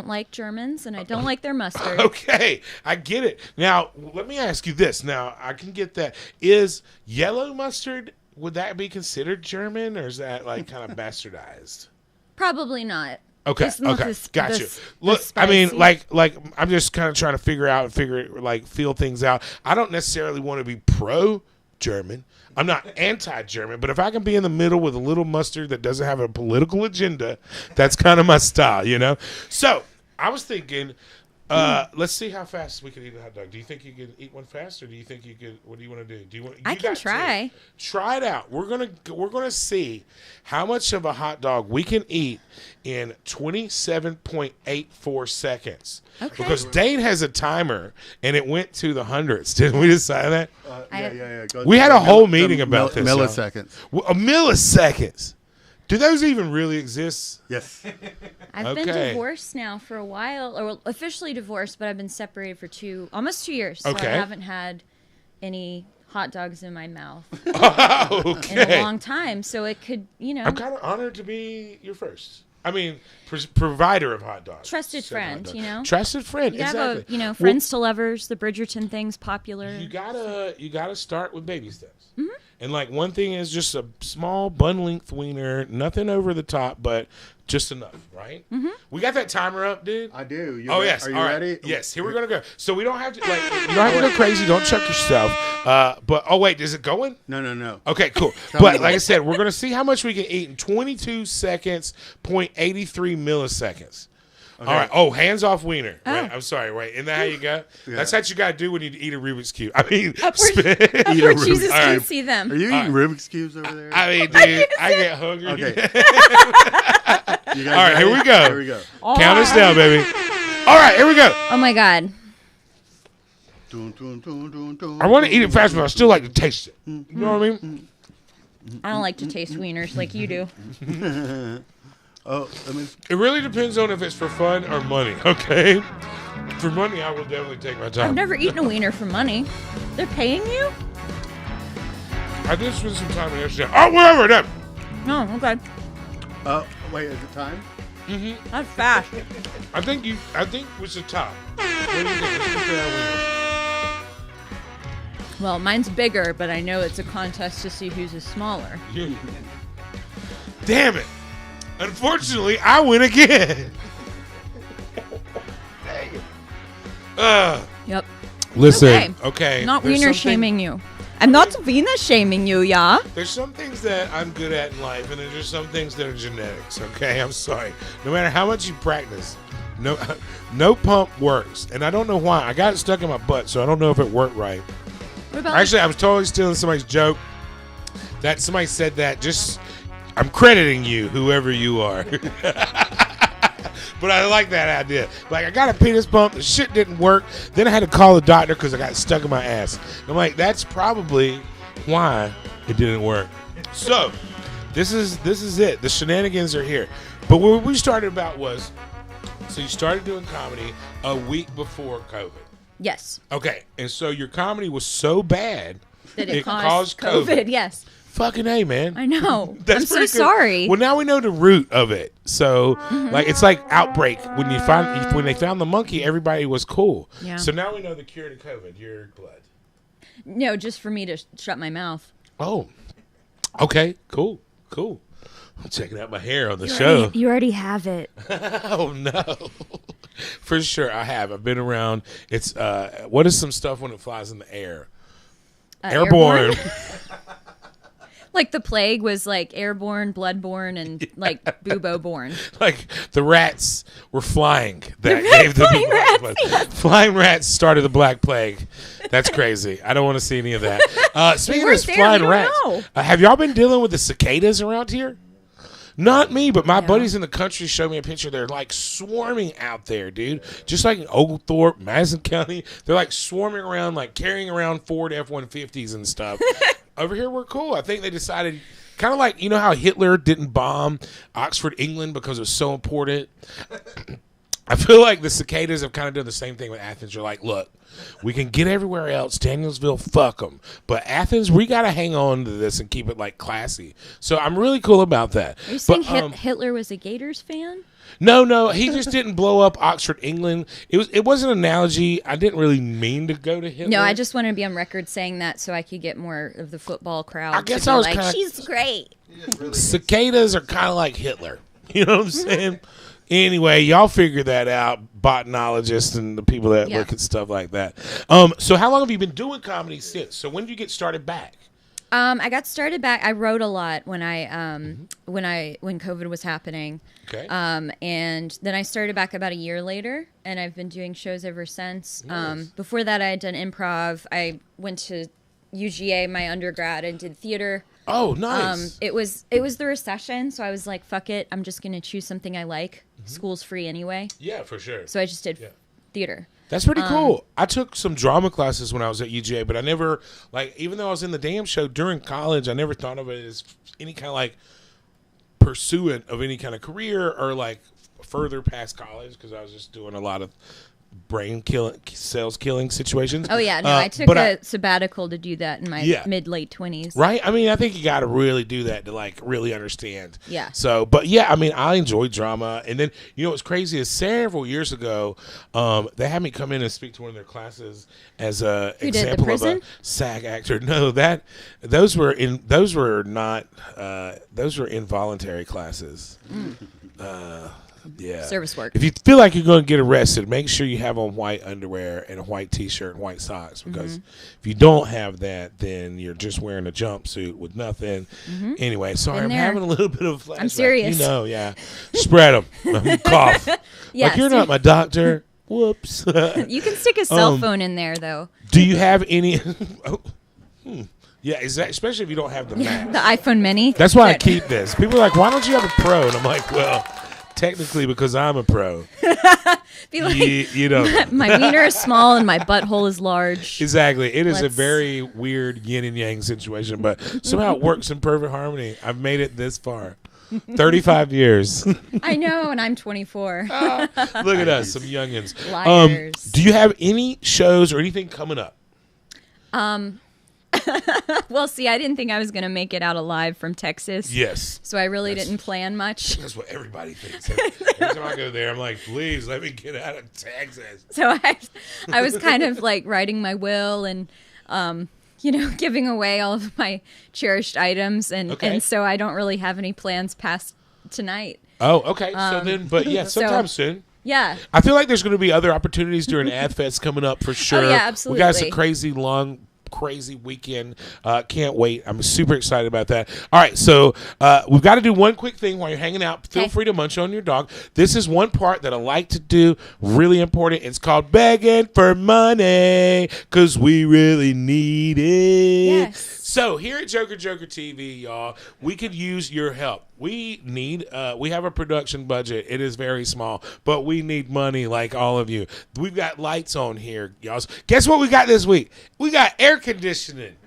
like Germans, and I don't like their mustard. Okay, I get it. Now, let me ask you this. Now, I can get that. Is yellow mustard, would that be considered German, or is that like kind of bastardized? Probably not. Okay, It's not gotcha. the Look, I mean, spicy. like I'm just kind of trying to feel things out. I don't necessarily want to be pro-German. I'm not anti-German, but if I can be in the middle with a little mustard that doesn't have a political agenda, that's kind of my style, you know? So I was thinking, let's see how fast we can eat a hot dog. Do you think you can eat one fast, or do you think you could? What do you want to do? Do you want? I can try. Try it out. We're gonna see how much of a hot dog we can eat in 27.84 seconds. Okay. Because Dain has a timer, and it went to the hundreds. Didn't we decide that? Yeah. We had a whole meeting about this. Milliseconds. Milliseconds. Do those even really exist? Yes. I've been divorced now for a while, or officially divorced, but I've been separated for almost 2 years. So Okay. I haven't had any hot dogs in my mouth Okay. in a long time. So it could, I'm kind of honored to be your first. I mean, provider of hot dogs. trusted friend, you know? Trusted friend, You gotta exactly. go, friends to lovers, the Bridgerton thing's popular. You gotta start with baby steps. Mm-hmm. And like one thing is just a small bun length wiener, nothing over the top, but just enough, right? Mm-hmm. We got that timer up, dude. I do. Yes. Are you All right. ready? Yes. Here we're gonna go. So we don't have to you don't have to go crazy. Don't chuck yourself. But wait, is it going? No. Okay, cool. Tell But me like I said, we're gonna see how much we can eat in 22 seconds, 0.83 milliseconds. Okay. All right. Oh, hands off wiener. Oh. Wait, I'm sorry. Wait, isn't that how you go? Yeah. That's what you gotta do when you eat a Rubik's cube. I mean, Upward Jesus All can right. see them. Are you eating Rubik's cubes over there? I mean, dude, I get hungry. Okay. You guys All right, here ready? we go. Here we go. Count us down, baby. All right, here we go. Oh my God. I want to eat it fast, but I still like to taste it. You know what I mean? I don't like to taste wieners like you do. It really depends on if it's for fun or money, okay? For money, I will definitely take my time. I've never eaten a wiener for money. They're paying you? I did spend some time yesterday. Oh, whatever, that. No, okay. Wait, is it time? Mm-hmm. That's fast. I think what's the top? What do you think? Let's compare our wieners. Well, mine's bigger, but I know it's a contest to see whose is smaller. Damn it. Unfortunately, I win again. Dang it. Yep. Listen, okay. Not there's wiener something- shaming you. I'm not wiener shaming you, yeah? There's some things that I'm good at in life, and there's just some things that are genetics, okay? I'm sorry. No matter how much you practice, no pump works. And I don't know why. I got it stuck in my butt, so I don't know if it worked right. What about Actually, I was totally stealing somebody's joke. That somebody said that. I'm crediting you, whoever you are. But I like that idea. Like, I got a penis pump. The shit didn't work. Then I had to call the doctor because I got stuck in my ass. I'm like, that's probably why it didn't work. So, this is it. The shenanigans are here. But what we started about was, so you started doing comedy a week before COVID. Yes. Okay. And so your comedy was so bad That it caused COVID. Yes. Fucking A, man. I know. That's I'm so pretty good. sorry. Well, now we know the root of it. So, like, it's like outbreak. When they found the monkey, everybody was cool. Yeah. So now we know the cure to COVID. Your blood. No, just for me to shut my mouth. Oh. Okay. Cool. I'm checking out my hair on the show. You already have it. Oh no. For sure, I have. I've been around. It's what is some stuff when it flies in the air? Airborne. Like the plague was like airborne, bloodborne, and like bubo-born. Like the rats were flying. That gave the Flying rats, plague. yes. Flying rats started the Black Plague. That's crazy. I don't want to see any of that. Speaking of weren't this there, flying you don't rats, know. have y'all been dealing with the cicadas around here? Not me, but my buddies in the country showed me a picture. They're like swarming out there, dude. Just like in Oglethorpe, Madison County. They're like swarming around, like carrying around Ford F-150s and stuff. Over here, we're cool. I think they decided, kind of like, you know how Hitler didn't bomb Oxford, England because it was so important? I feel like the cicadas have kind of done the same thing with Athens. You're like, look, we can get everywhere else. Danielsville, fuck them. But Athens, we got to hang on to this and keep it, like, classy. So I'm really cool about that. Are you saying But, Hitler was a Gators fan? No, he just didn't blow up Oxford, England. It wasn't an analogy. I didn't really mean to go to Hitler. No, I just wanted to be on record saying that so I could get more of the football crowd. I guess to be I was like, kinda- she's great. Cicadas are kind of like Hitler. You know what I'm saying? Anyway, y'all figure that out, botanologists and the people that look at stuff like that. So how long have you been doing comedy since? So when did you get started back? I got started back. I wrote a lot when COVID was happening. Okay. And then I started back about a year later, and I've been doing shows ever since. Nice. Before that, I had done improv. I went to UGA, my undergrad, and did theater. Oh, nice. It was the recession, so I was like, fuck it. I'm just going to choose something I like. School's free anyway. Yeah, for sure. So I just did theater. That's pretty cool. I took some drama classes when I was at UGA, but I never, like, even though I was in the damn show during college, I never thought of it as any kind of, like, pursuant of any kind of career or, like, further past college because I was just doing a lot of cells killing situations. Oh, yeah. No, I took a sabbatical to do that in my mid-late 20s. Right? I mean, I think you got to really do that to, like, really understand. Yeah. So, but yeah, I mean, I enjoy drama. And then, you know, what's crazy is several years ago, they had me come in and speak to one of their classes as a example of a SAG actor. No, those were involuntary classes. Yeah. Service work. If you feel like you're going to get arrested, make sure you have on white underwear and a white T-shirt and white socks. Because if you don't have that, then you're just wearing a jumpsuit with nothing. Anyway, sorry, I'm having a little bit of flashback. I'm serious. You know, yeah. Spread them. Cough. Yeah, like, you're not my doctor. Whoops. You can stick a cell phone in there, though. Do you have any... Yeah, especially if you don't have the Mac. The iPhone Mini. That's why I keep this. People are like, why don't you have a Pro? And I'm like, well... Technically, because I'm a pro. Be like, you know. My wiener is small and my butthole is large. Exactly. It is a very weird yin and yang situation, but somehow it works in perfect harmony. I've made it this far. 35 years. I know, and I'm 24. Look at us, some youngins. Liars. Do you have any shows or anything coming up? Well, see, I didn't think I was going to make it out alive from Texas. Yes. So I really didn't plan much. That's what everybody thinks. Every time I go there, I'm like, please, let me get out of Texas. So I was kind of like writing my will and, giving away all of my cherished items. And so I don't really have any plans past tonight. Oh, okay. Sometime soon. Yeah. I feel like there's going to be other opportunities during Athfest coming up for sure. Oh, yeah, absolutely. We got some crazy weekend. Can't wait. I'm super excited about that. All right, so we've got to do one quick thing while you're hanging out. Feel free to munch on your dog. This is one part that I like to do, really important. It's called begging for money because we really need it. Yes. So here at Joker Joker TV, y'all, we could use your help. We need, we have a production budget. It is very small, but we need money like all of you. We've got lights on here, y'all. Guess what we got this week? We got air conditioning.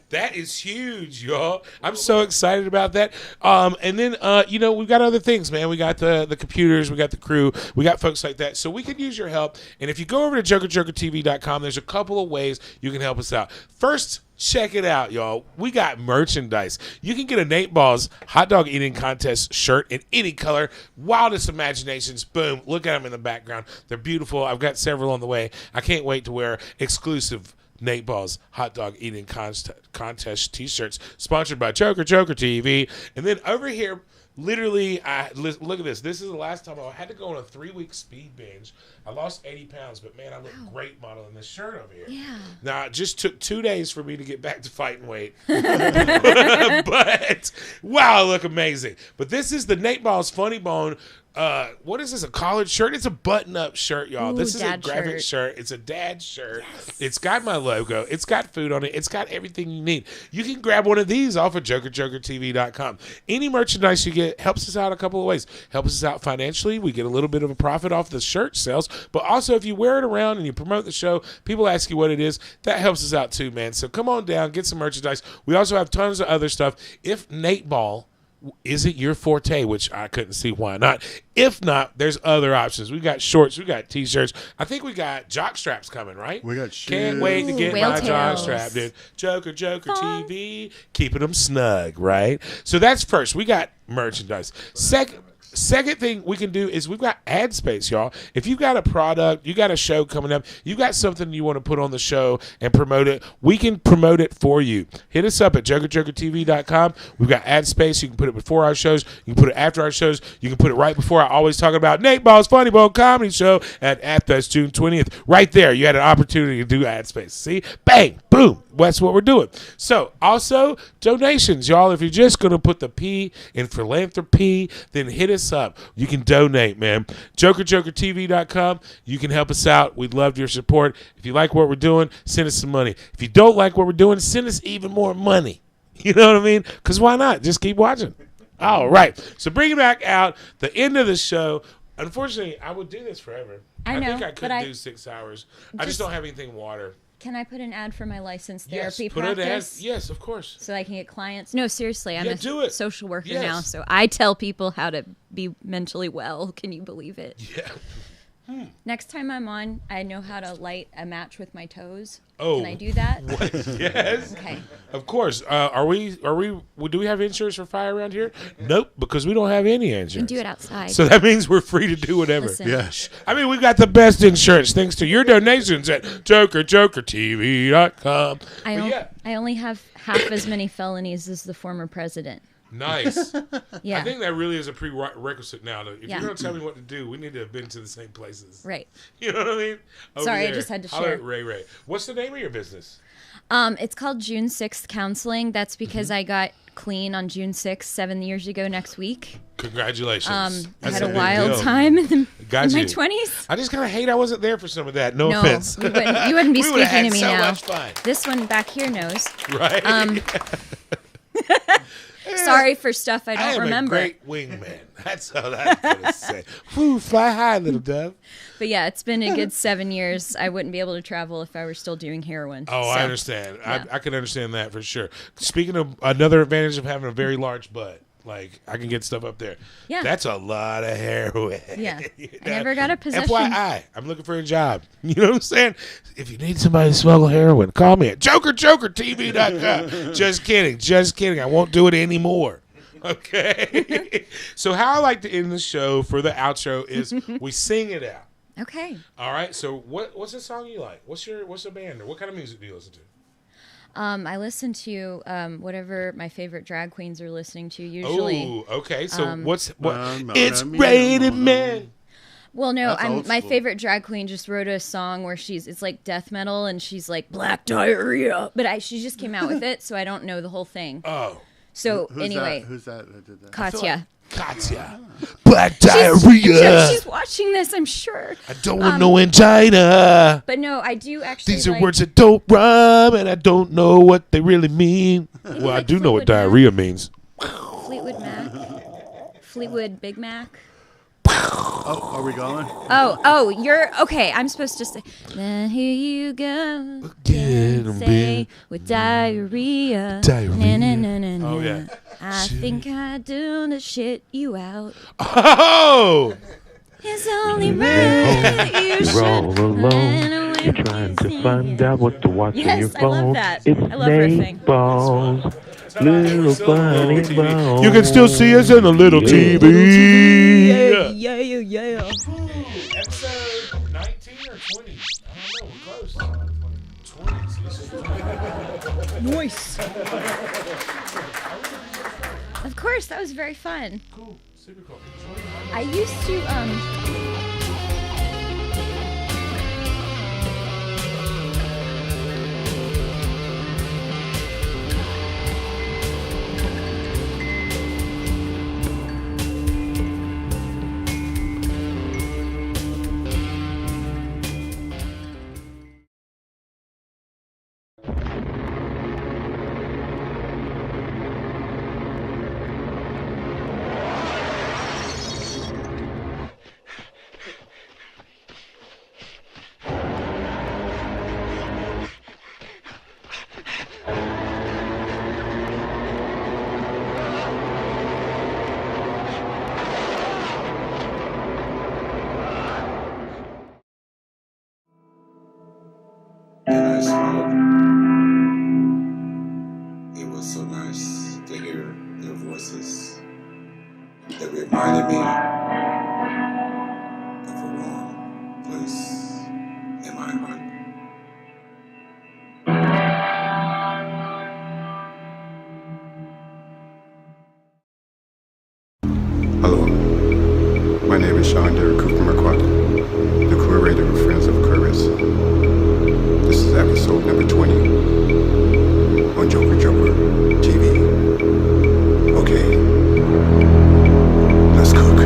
That is huge, y'all. I'm so excited about that. And then, we've got other things, man. We got the computers. We got the crew. We got folks like that. So we could use your help. And if you go over to JokerJokerTV.com, there's a couple of ways you can help us out. First, check it out, y'all. We got merchandise. You can get a NATEBALLS hot dog eating contest shirt in any color. Wildest imaginations. Boom. Look at them in the background. They're beautiful. I've got several on the way. I can't wait to wear exclusive NATEBALLS hot dog eating contest t-shirts sponsored by Joker Joker TV. And then over here, Literally, look at this. This is the last time I had to go on a 3-week speed binge. I lost 80 pounds, but man, I look great modeling this shirt over here. Yeah. Now, it just took 2 days for me to get back to fighting weight. But, wow, I look amazing. But this is the NATEBALLS Funny Bone. What is this, a collared shirt? It's a button-up shirt, y'all. Ooh, this is a dad graphic shirt. It's a dad shirt. Yes. It's got my logo. It's got food on it. It's got everything you need. You can grab one of these off of JOKERJOKERtv.com. Any merchandise you get helps us out a couple of ways. Helps us out financially. We get a little bit of a profit off the shirt sales. But also, if you wear it around and you promote the show, people ask you what it is. That helps us out too, man. So come on down, get some merchandise. We also have tons of other stuff. If NATEBALL isn't your forte, which I couldn't see why not. If not, there's other options. We got shorts, we got t-shirts. I think we got jock straps coming, right? We got shoes. Can't wait to get Whale my jock tails. strap, dude. Joker TV, keeping them snug, right? So that's first. We got merchandise. Second thing we can do is we've got ad space, y'all. If you've got a product, you got a show coming up, you got something you want to put on the show and promote it, we can promote it for you. Hit us up at JOKERJOKERtv.com. We've got ad space. You can put it before our shows. You can put it after our shows. You can put it right before. I always talk about NATEBALLS Funny Bone Comedy Show at Athfest June 20th. Right there, you had an opportunity to do ad space. See? Bang! Boom! That's what we're doing. So, also, donations, y'all. If you're just going to put the P in philanthropy, then hit us up. You can donate, man. JOKERJOKERtv.com. You can help us out. We'd love your support. If you like what we're doing, send us some money. If you don't like what we're doing, send us even more money. You know what I mean? Because why not? Just keep watching. All right. So bring it back out. The end of the show. Unfortunately, I would do this forever. I know, think I could but do 6 hours. I just Just- don't have anything water. Can I put an ad for my licensed Yes, therapy put it practice? as yes, of course. So I can get clients. No, seriously, I'm Yeah, a do it. social worker Yes. now, so I tell people how to be mentally well. Can you believe it? Yeah. Next time I'm on, I know how to light a match with my toes. Oh. Can I do that? Yes. Okay. Of course. Do we have insurance for fire around here? Nope, because we don't have any insurance. You can do it outside. So that means we're free to do whatever. Listen. Yes. I mean, we've got the best insurance thanks to your donations at JOKERJOKERtv.com. I only have half as many felonies as the former president. Nice. Yeah. I think that really is a prerequisite now. If Yeah. you're going to tell me what to do, we need to have been to the same places. Right. You know what I mean? Over Sorry, I there. just had to Holler share. at Ray. What's the name of your business? It's called June 6th Counseling. That's because I got clean on June 6th, 7 years ago next week. Congratulations. I That's had a big wild deal. time in Got my you. 20s. I just kind of hate I wasn't there for some of that. No No, offense. you wouldn't be We would've speaking had to me so now. much fun. This one back here knows. Right? Sorry for stuff I I don't am remember. a great wingman. That's all I'm going to say. Woo, fly high, little dove. But yeah, it's been a good 7 years. I wouldn't be able to travel if I were still doing heroin. Oh, So, I understand. yeah. I can understand that for sure. Speaking of another advantage of having a very large butt, like I can get stuff up there. Yeah. That's a lot of heroin. Yeah. You I never got a possession. FYI, I'm looking for a job. You know what I'm saying? If you need somebody to smuggle heroin, call me at JOKERJOKERtv.com. Just kidding. Just kidding. I won't do it anymore. Okay. So how I like to end the show for the outro is we sing it out. Okay. All right. So what's the song you like? What's the band or what kind of music do you listen to? I listen to whatever my favorite drag queens are listening to usually. Oh, okay. So what? Mona It's Mia. rated men. Well, no, That's old my school. favorite drag queen just wrote a song where it's like death metal and she's like black diarrhea, but she just came out with it, so I don't know the whole thing. Oh, So Who's anyway, Who's that did that? Katya. Katya. Black diarrhea. She's watching this, I'm sure. I don't want no angina. But no, I do actually. These are like, words that don't rhyme, and I don't know what they really mean. Well, I do know what Fleetwood Mac. diarrhea means. Fleetwood Mac, Fleetwood Big Mac. Oh, are we going? Oh, you're okay. I'm supposed to say. Then here you go, Again, say with diarrhea. Diarrhea. Na, na, na, na, na. Oh, yeah. I think I do to shit you out. Oh! It's only right you You're should all alone. run away You're trying to from find me. out what to watch on Yes, your I love phone. that. It's I love riffing. NATEBALLS. Little funny bones. You can still see us in a little TV. Yeah. Episode 19 or 20? I don't know. We're close. 20. Nice. Of course, that was very fun. Cool. Super cool. I used to And I smiled. It was so nice to hear their voices. It reminded me of a warm place in my heart. Hello, my name is Sean Derrick Cooper-Marquardt, the curator of Friends of AQUARIUS. This is episode number 20 on Joker Joker TV. Okay, let's cook.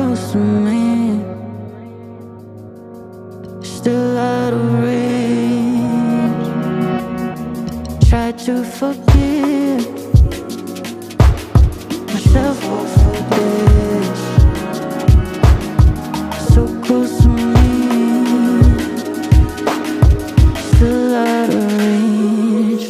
close to me, still out of range. Try to forgive myself for this. So close to me, still out of range.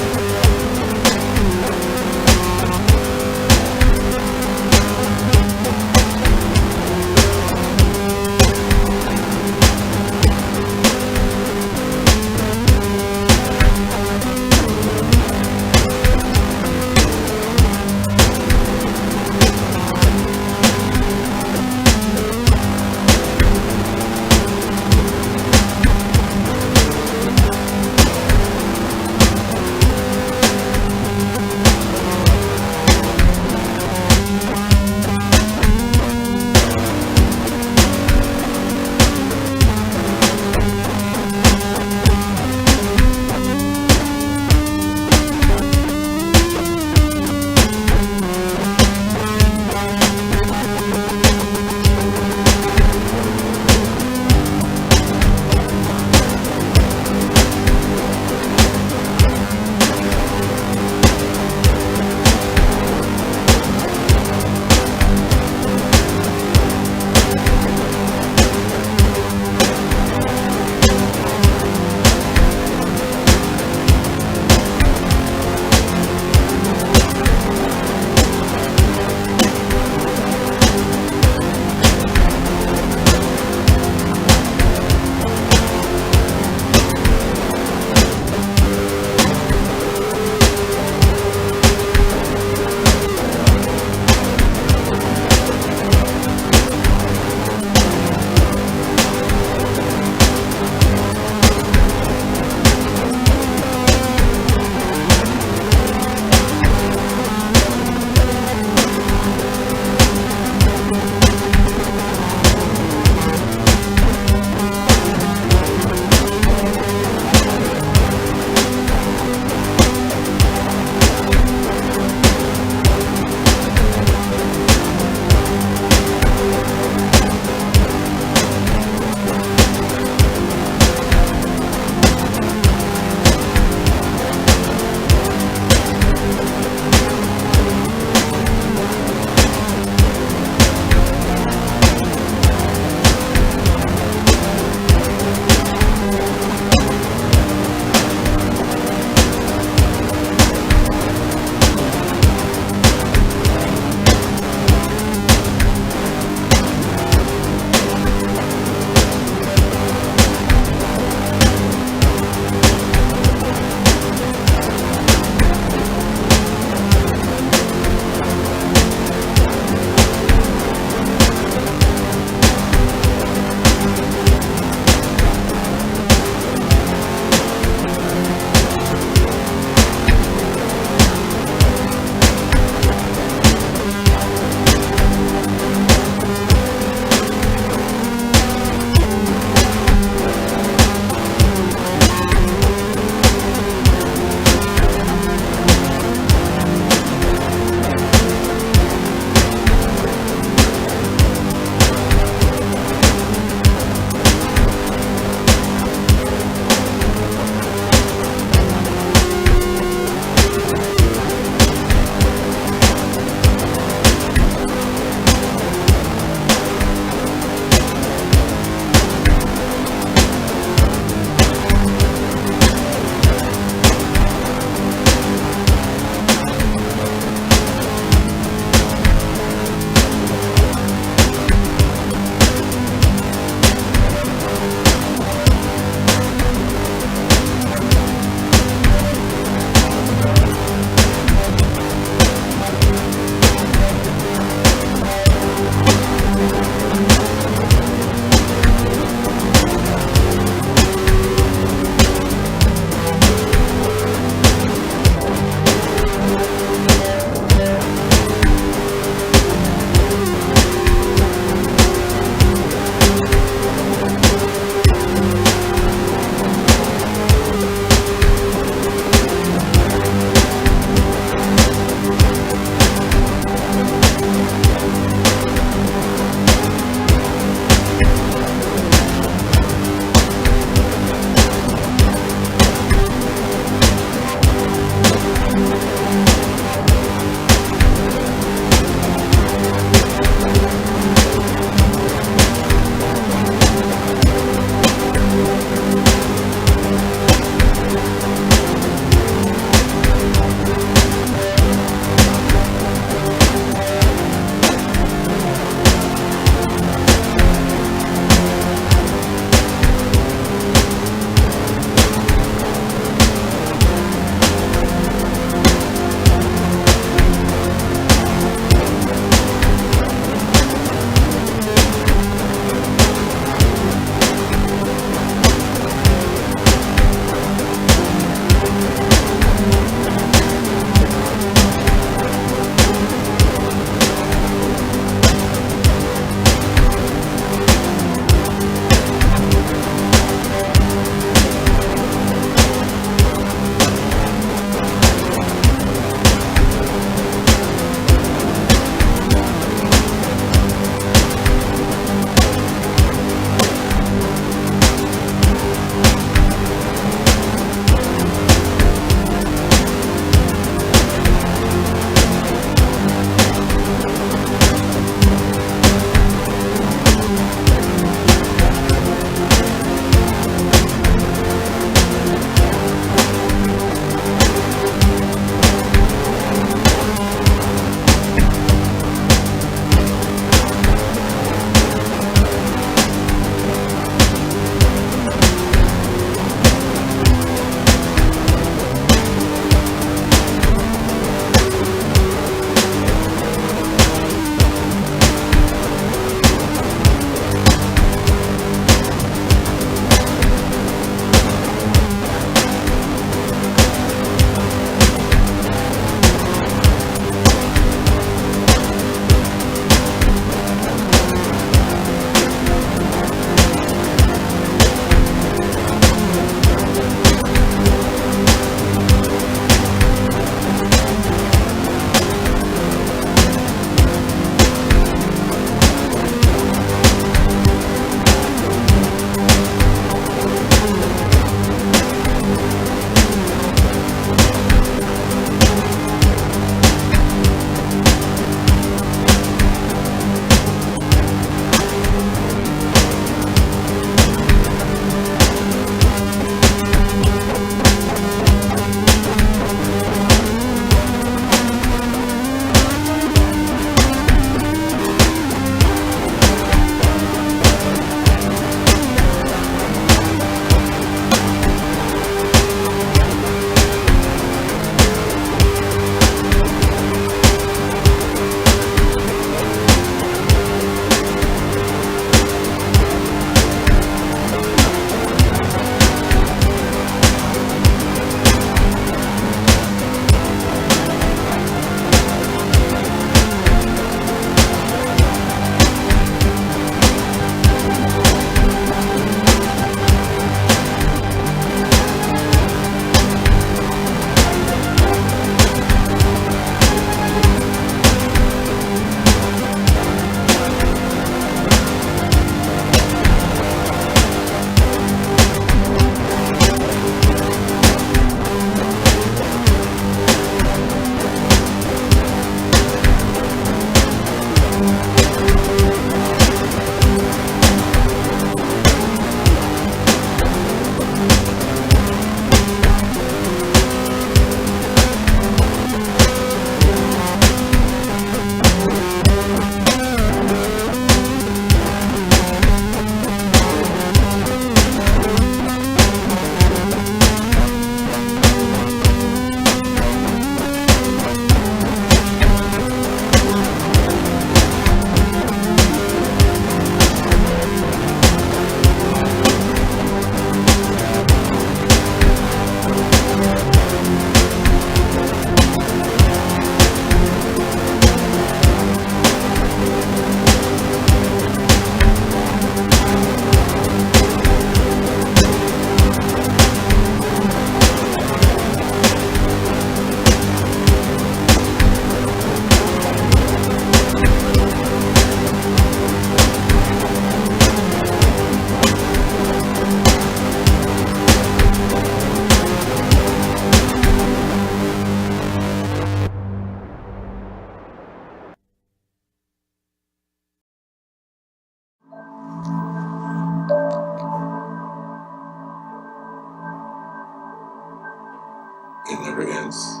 never ends.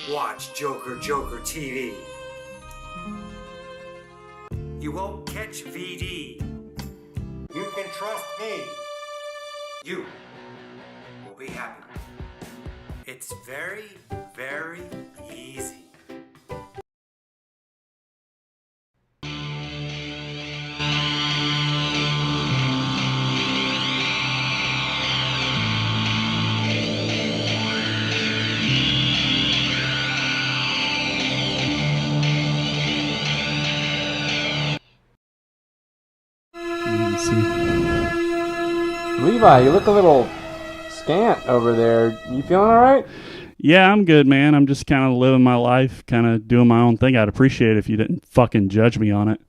Watch Joker Joker TV. You won't catch VD. You can trust me. You will be happy. It's very, very easy. Levi, you look a little scant over there. You feeling all right? Yeah, I'm good, man. I'm just kind of living my life, kind of doing my own thing. I'd appreciate it if you didn't fucking judge me on it.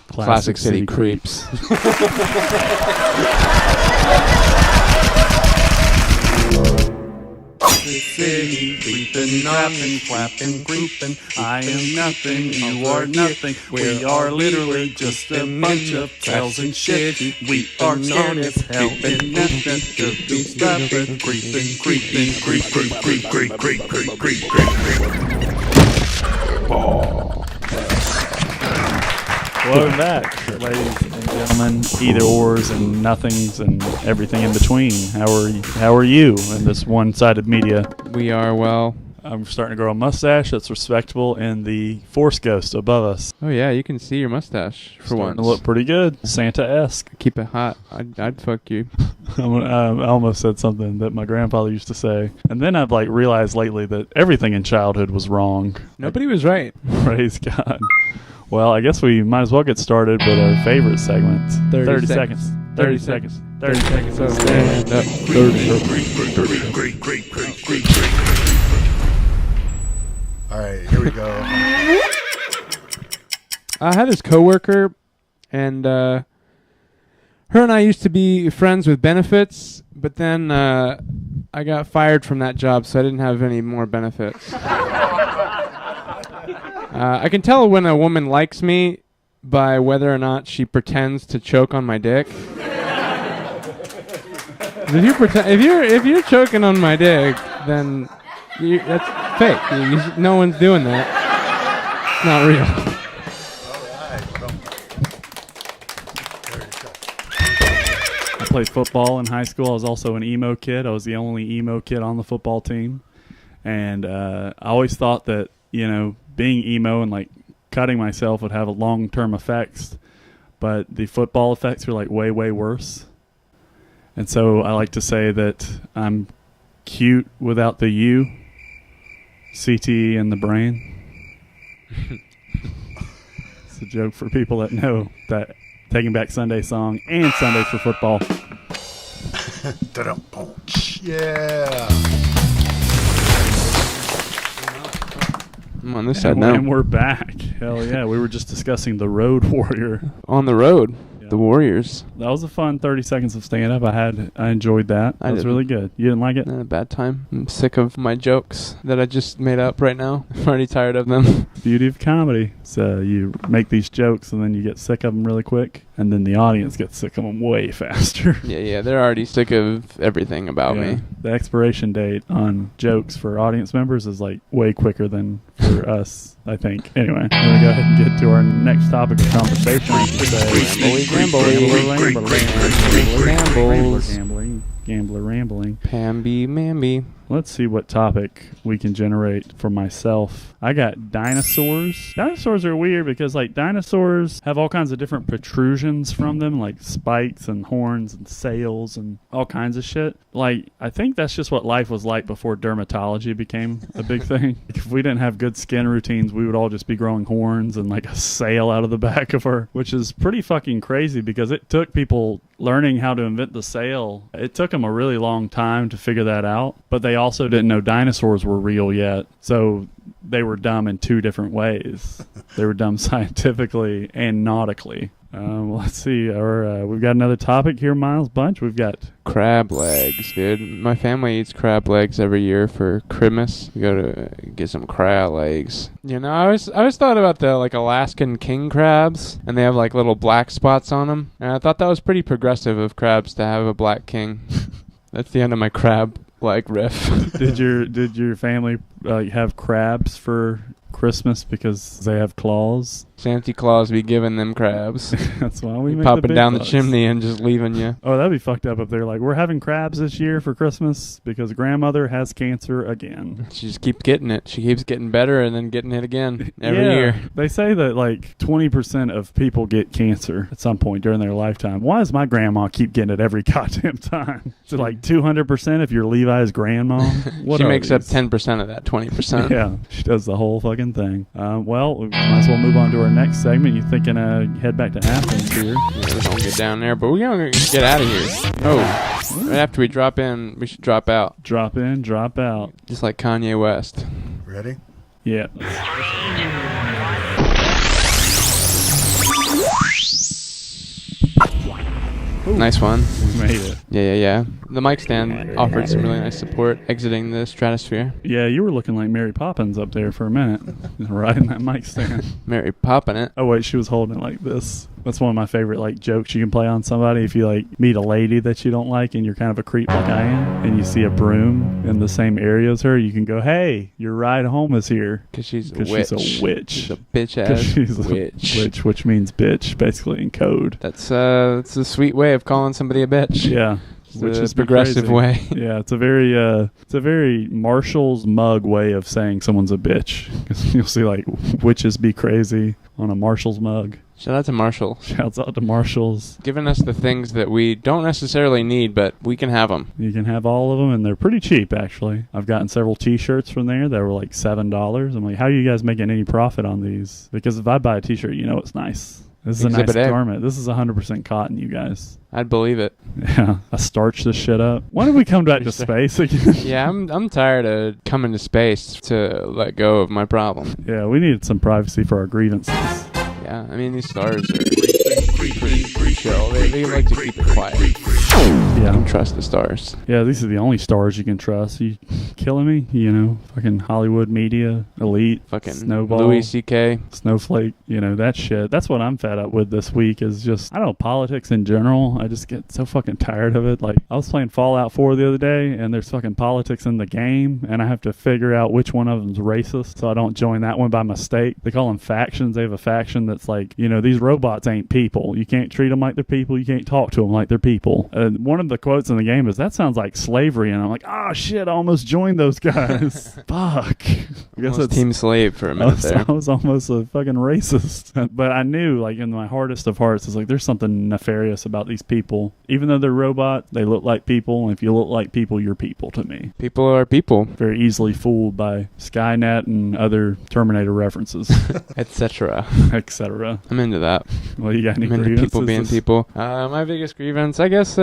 Classic City Creeps. City, creeping, nothing, flapping, creeping. I am nothing, you are nothing. We are literally just a bunch of tails and shit. We are known as hell and nothing to do. Stop it, creeping, creeping, creep, creep, creep, creep, creep, creep, creep, creep. Welcome back, ladies and gentlemen, either ors and nothings and everything in between. How are you in this one-sided media? We are well. I'm starting to grow a mustache that's respectable, and the Force Ghost above us. Oh yeah, you can see your mustache for once. To look pretty good, Santa-esque. Keep it hot. I'd fuck you. I almost said something that my grandfather used to say, and then I've realized lately that everything in childhood was wrong. Nobody was right. Praise God. Well, I guess we might as well get started with our favorite segment. 30 seconds. 30 seconds. 30 seconds. So stand up. 30 All right, here we go. I had this coworker, and her and I used to be friends with benefits, but then I got fired from that job, so I didn't have any more benefits. I can tell when a woman likes me by whether or not she pretends to choke on my dick. If you're choking on my dick, then that's fake. No one's doing that. It's not real. I played football in high school. I was also an emo kid. I was the only emo kid on the football team. And I always thought that, being emo and cutting myself would have a long-term effects, but the football effects were way, way worse. And so I like to say that I'm cute without the U, CTE in the brain. It's a joke for people that know that Taking Back Sunday song and Sundays for Football. Yeah. I'm on this side now. And we're back. Hell yeah. We were just discussing the Road Warrior. On the road. Yeah. The Warriors. That was a fun 30 seconds of stand-up. I enjoyed that. That was really good. You didn't like it? Not a bad time. I'm sick of my jokes that I just made up right now. I'm already tired of them. Beauty of comedy. So you make these jokes and then you get sick of them really quick. And then the audience gets sick of them way faster. Yeah, they're already sick of everything about me. The expiration date on jokes for audience members is way quicker than for us, I think. Anyway, we're going to go ahead and get to our next topic of conversation. Gambler rambling. Pamby-mamby. Let's see what topic we can generate for myself. I got dinosaurs. Dinosaurs are weird because dinosaurs have all kinds of different protrusions from them, like spikes and horns and sails and all kinds of shit. I think that's just what life was like before dermatology became a big thing. If we didn't have good skin routines, we would all just be growing horns and a sail out of the back of our, which is pretty fucking crazy because it took people learning how to invent the sail. It took them a really long time to figure that out, but they also didn't know dinosaurs were real yet. So they were dumb in two different ways. They were dumb scientifically and nautically. Let's see. We've got another topic here, Miles Bunch. We've got crab legs, dude. My family eats crab legs every year for Christmas. We go to get some crab legs. You know, I always thought about the like Alaskan king crabs, and they have like little black spots on them. And I thought that was pretty progressive of crabs to have a black king. That's the end of my crab leg riff. Did your family have crabs for Christmas because they have claws? Santa Claus be giving them crabs. That's why we make popping down bucks. the chimney and just leaving you. Oh, that'd be fucked up if they're like, we're having crabs this year for Christmas because grandmother has cancer again. She just keeps getting it. She keeps getting better and then getting it again every year. They say that like 20% of people get cancer at some point during their lifetime. Why does my grandma keep getting it every goddamn time? Is it like 200% if you're Levi's grandma? She makes up 10% of that 20%. Yeah, she does the whole fucking thing. Well, we might as well move on to our next segment. You thinking head back to Athens here? Yeah, we don't get down there, but we're gonna get out of here. Oh, right after we drop in, we should drop out. Drop in, drop out. Just like Kanye West. Ready? Yeah. Ooh. Nice one. We made it. Yeah. The mic stand offered some really nice support exiting the stratosphere. Yeah, you were looking like Mary Poppins up there for a minute, riding that mic stand. Mary popping it. Oh wait, she was holding it like this. That's one of my favorite like jokes you can play on somebody. If you like meet a lady that you don't like and you're kind of a creep like I am, and you see a broom in the same area as her, you can go, "Hey, your ride home is here." Because she's a witch. She's a witch. She's a bitch ass she's witch. A witch, which means bitch, basically in code. That's a sweet way of calling somebody a bitch. Yeah. Which is progressive way. Yeah, it's a very Marshall's mug way of saying someone's a bitch. You'll see like witches be crazy on a Marshall's mug. Shout out to Marshall. Shouts out to Marshalls. Giving us the things that we don't necessarily need, but we can have them. You can have all of them, and they're pretty cheap, actually. I've gotten several T-shirts from there that were like $7. I'm like, how are you guys making any profit on these? Because if I buy a T-shirt, you know it's nice. This is Exhibit a nice A. garment. This is 100% cotton, you guys. I'd believe it. Yeah, I starched this shit up. When did we come back to space again? Yeah, I'm tired of coming to space to let go of my problem. Yeah, we needed some privacy for our grievances. Yeah, I mean, these stars are pretty chill. They like to keep it quiet. Yeah. I don't trust the stars. Yeah, these are the only stars you can trust. You killing me? You know, fucking Hollywood media, elite, fucking Snowball, Louis C.K., Snowflake, you know, that shit. That's what I'm fed up with this week is just, I don't know, politics in general. I just get so fucking tired of it. Like, I was playing Fallout 4 the other day, and there's fucking politics in the game, and I have to figure out which one of them's racist, so I don't join that one by mistake. They call them factions. They have a faction that's like, you know, these robots ain't people. You can't treat them like they're people. You can't talk to them like they're people. And one of the quotes in the game is, that sounds like slavery, and I'm like, oh shit, I almost joined those guys. Fuck. I guess it's team slave for a minute there. I was almost a fucking racist. But I knew, like, in my hardest of hearts, it's like, there's something nefarious about these people. Even though they're robot, they look like people, and if you look like people, you're people to me. People are people. Very easily fooled by Skynet and other Terminator references. Etc. Etc. I'm into that. Well, you got any I'm into grievances? people being people. My biggest grievance, I guess,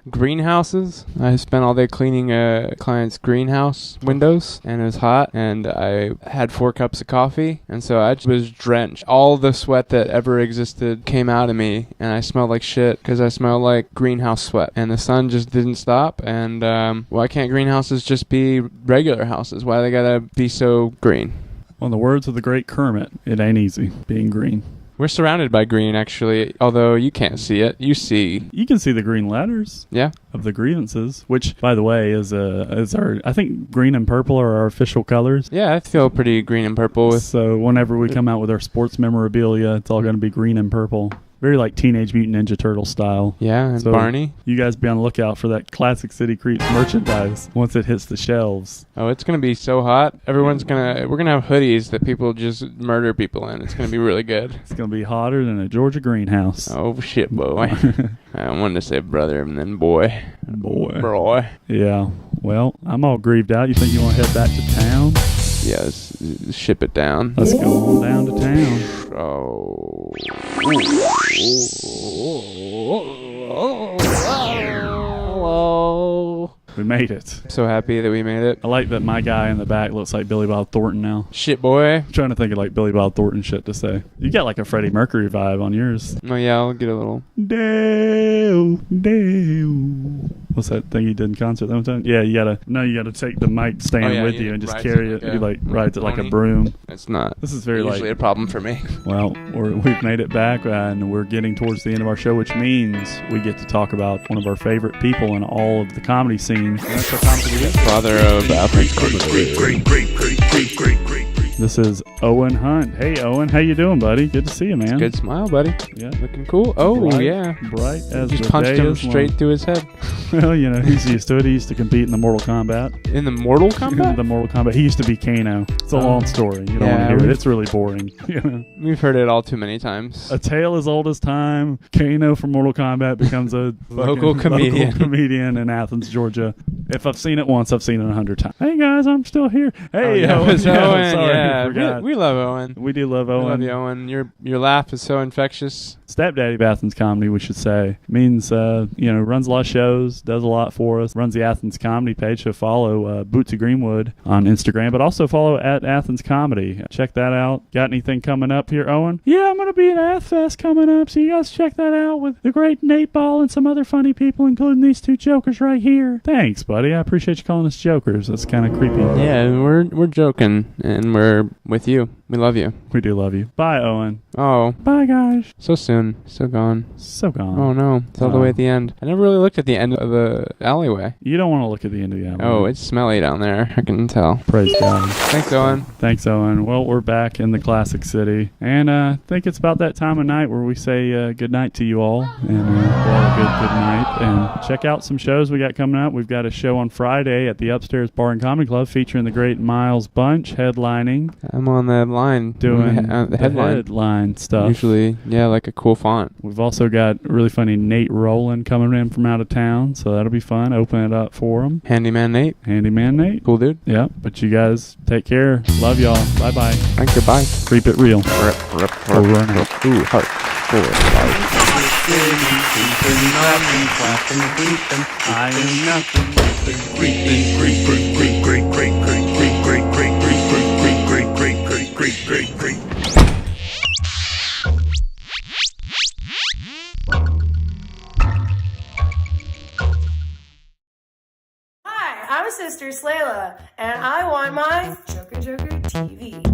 greenhouses. I spent all day cleaning a client's greenhouse windows, and it was hot, and I had 4 cups of coffee, and so I was drenched. All the sweat that ever existed came out of me, and I smelled like shit because I smelled like greenhouse sweat, and the sun just didn't stop. And why can't greenhouses just be regular houses? Why they gotta be so green? Well, in the words of the great Kermit, it ain't easy being green. We're surrounded by green, actually, although you can't see it. You can see the green letters. Yeah. Of the grievances, which, by the way, is our, I think green and purple are our official colors. Yeah, I feel pretty green and purple. So whenever we come out with our sports memorabilia, it's all going to be green and purple. Very like Teenage Mutant Ninja Turtle style. Yeah, and so Barney. You guys be on the lookout for that Classic City Creeps merchandise once it hits the shelves. Oh, it's going to be so hot. We're going to have hoodies that people just murder people in. It's going to be really good. It's going to be hotter than a Georgia greenhouse. Oh, shit, boy. I wanted to say brother and then boy. Boy. Yeah. Well, I'm all grieved out. You think you want to head back to town? Yeah, let's ship it down. Let's go on down to town. Oh. We made made it. So happy that we made it. I like that my guy in the back looks like Billy Bob Thornton now. Shit, boy. I'm trying to think of like Billy Bob Thornton shit to say. You got like a Freddie Mercury vibe on yours. Oh, yeah, I'll get a little. Dale. What's that thing he did in concert that one time? Yeah, you gotta take the mic stand with you and just carry it. You like rides it like a broom. It's not. This is very usually like a problem for me. Well, we've made it back, and we're getting towards the end of our show, which means we get to talk about one of our favorite people in all of the comedy scene. That's our comedy father of Athens. Great. This is Owen Hunt. Hey, Owen, how you doing, buddy? Good to see you, man. Good smile, buddy. Yeah, looking cool. Oh, bright, yeah. Bright as just the punched day him is straight long. through his head. Well, you know, he's used to it. He used to compete in the Mortal Kombat. In the Mortal Kombat? The Mortal Kombat. He used to be Kano. It's a long story. You don't want to hear it. It's really boring. You know? We've heard it all too many times. A tale as old as time. Kano from Mortal Kombat becomes a local comedian in Athens, Georgia. If I've seen it once, I've seen it 100 times. Hey guys, I'm still here. Hey, Owen. Owen. Sorry, I forgot. we love Owen. We do love Owen. We love you, Owen. Your laugh is so infectious. Stepdaddy of Athens Comedy, we should say. Means, runs a lot of shows, does a lot for us, runs the Athens Comedy page, so follow Bootsy Greenwood on Instagram, but also follow at Athens Comedy. Check that out. Got anything coming up here, Owen? Yeah, I'm going to be at Athfest coming up, so you guys check that out with the great Nateball and some other funny people, including these two jokers right here. Thanks, buddy. I appreciate you calling us jokers. That's kind of creepy. Yeah, we're joking, and we're with you. We love you. We do love you. Bye, Owen. Oh. Bye, guys. So soon. So gone. So gone. Oh, no. It's all the way at the end. I never really looked at the end of the alleyway. You don't want to look at the end of the alleyway. Oh, it's smelly down there. I can tell. Praise God. Thanks, Owen. Thanks, Owen. Well, we're back in the classic city. And I think it's about that time of night where we say good night to you all. And all a good night. And check out some shows we got coming up. We've got a show on Friday at the Upstairs Bar and Comedy Club featuring the great Miles Bunch headlining. I'm on that line. Doing the headline stuff. Usually, yeah, like a cool font. We've also got really funny Nate Rowland coming in from out of town, so that'll be fun. Open it up for him. Handyman Nate. Cool dude. Yeah, but you guys take care. Love y'all. Bye-bye. Thank you. Bye. Creep it real. Ooh, heart. Great. Hi, I'm Sister Slayla, and I want my Joker TV.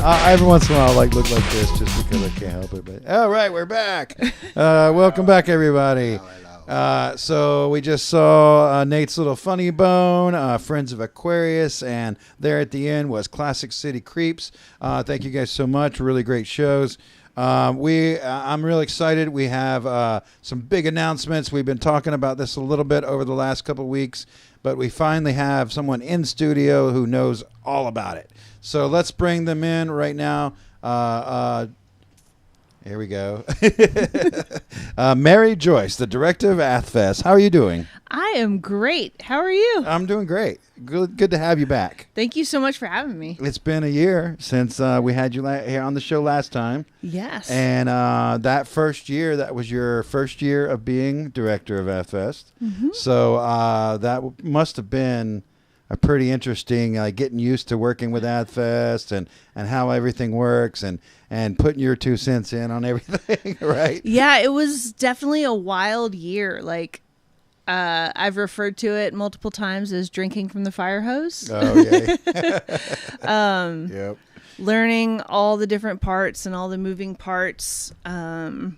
Every once in a while, I look like this just because I can't help it. But all right, we're back. Welcome back, everybody. So we just saw Nate's little funny bone, Friends of Aquarius, and there at the end was Classic City Creeps. Thank you guys so much. Really great shows. I'm really excited. We have some big announcements. We've been talking about this a little bit over the last couple of weeks, but we finally have someone in studio who knows all about it. So let's bring them in right now. Here we go. Mary Joyce, the director of Athfest. How are you doing? I am great. How are you? I'm doing great. Good to have you back. Thank you so much for having me. It's been a year since we had you here on the show last time. Yes. And that was your first year of being director of Athfest. Mm-hmm. So that must have been a pretty interesting getting used to working with Athfest and how everything works and putting your 2 cents in on everything, right? Yeah, it was definitely a wild year. Like, I've referred to it multiple times as drinking from the fire hose. Oh, yeah. Yep. Learning all the different parts and all the moving parts, and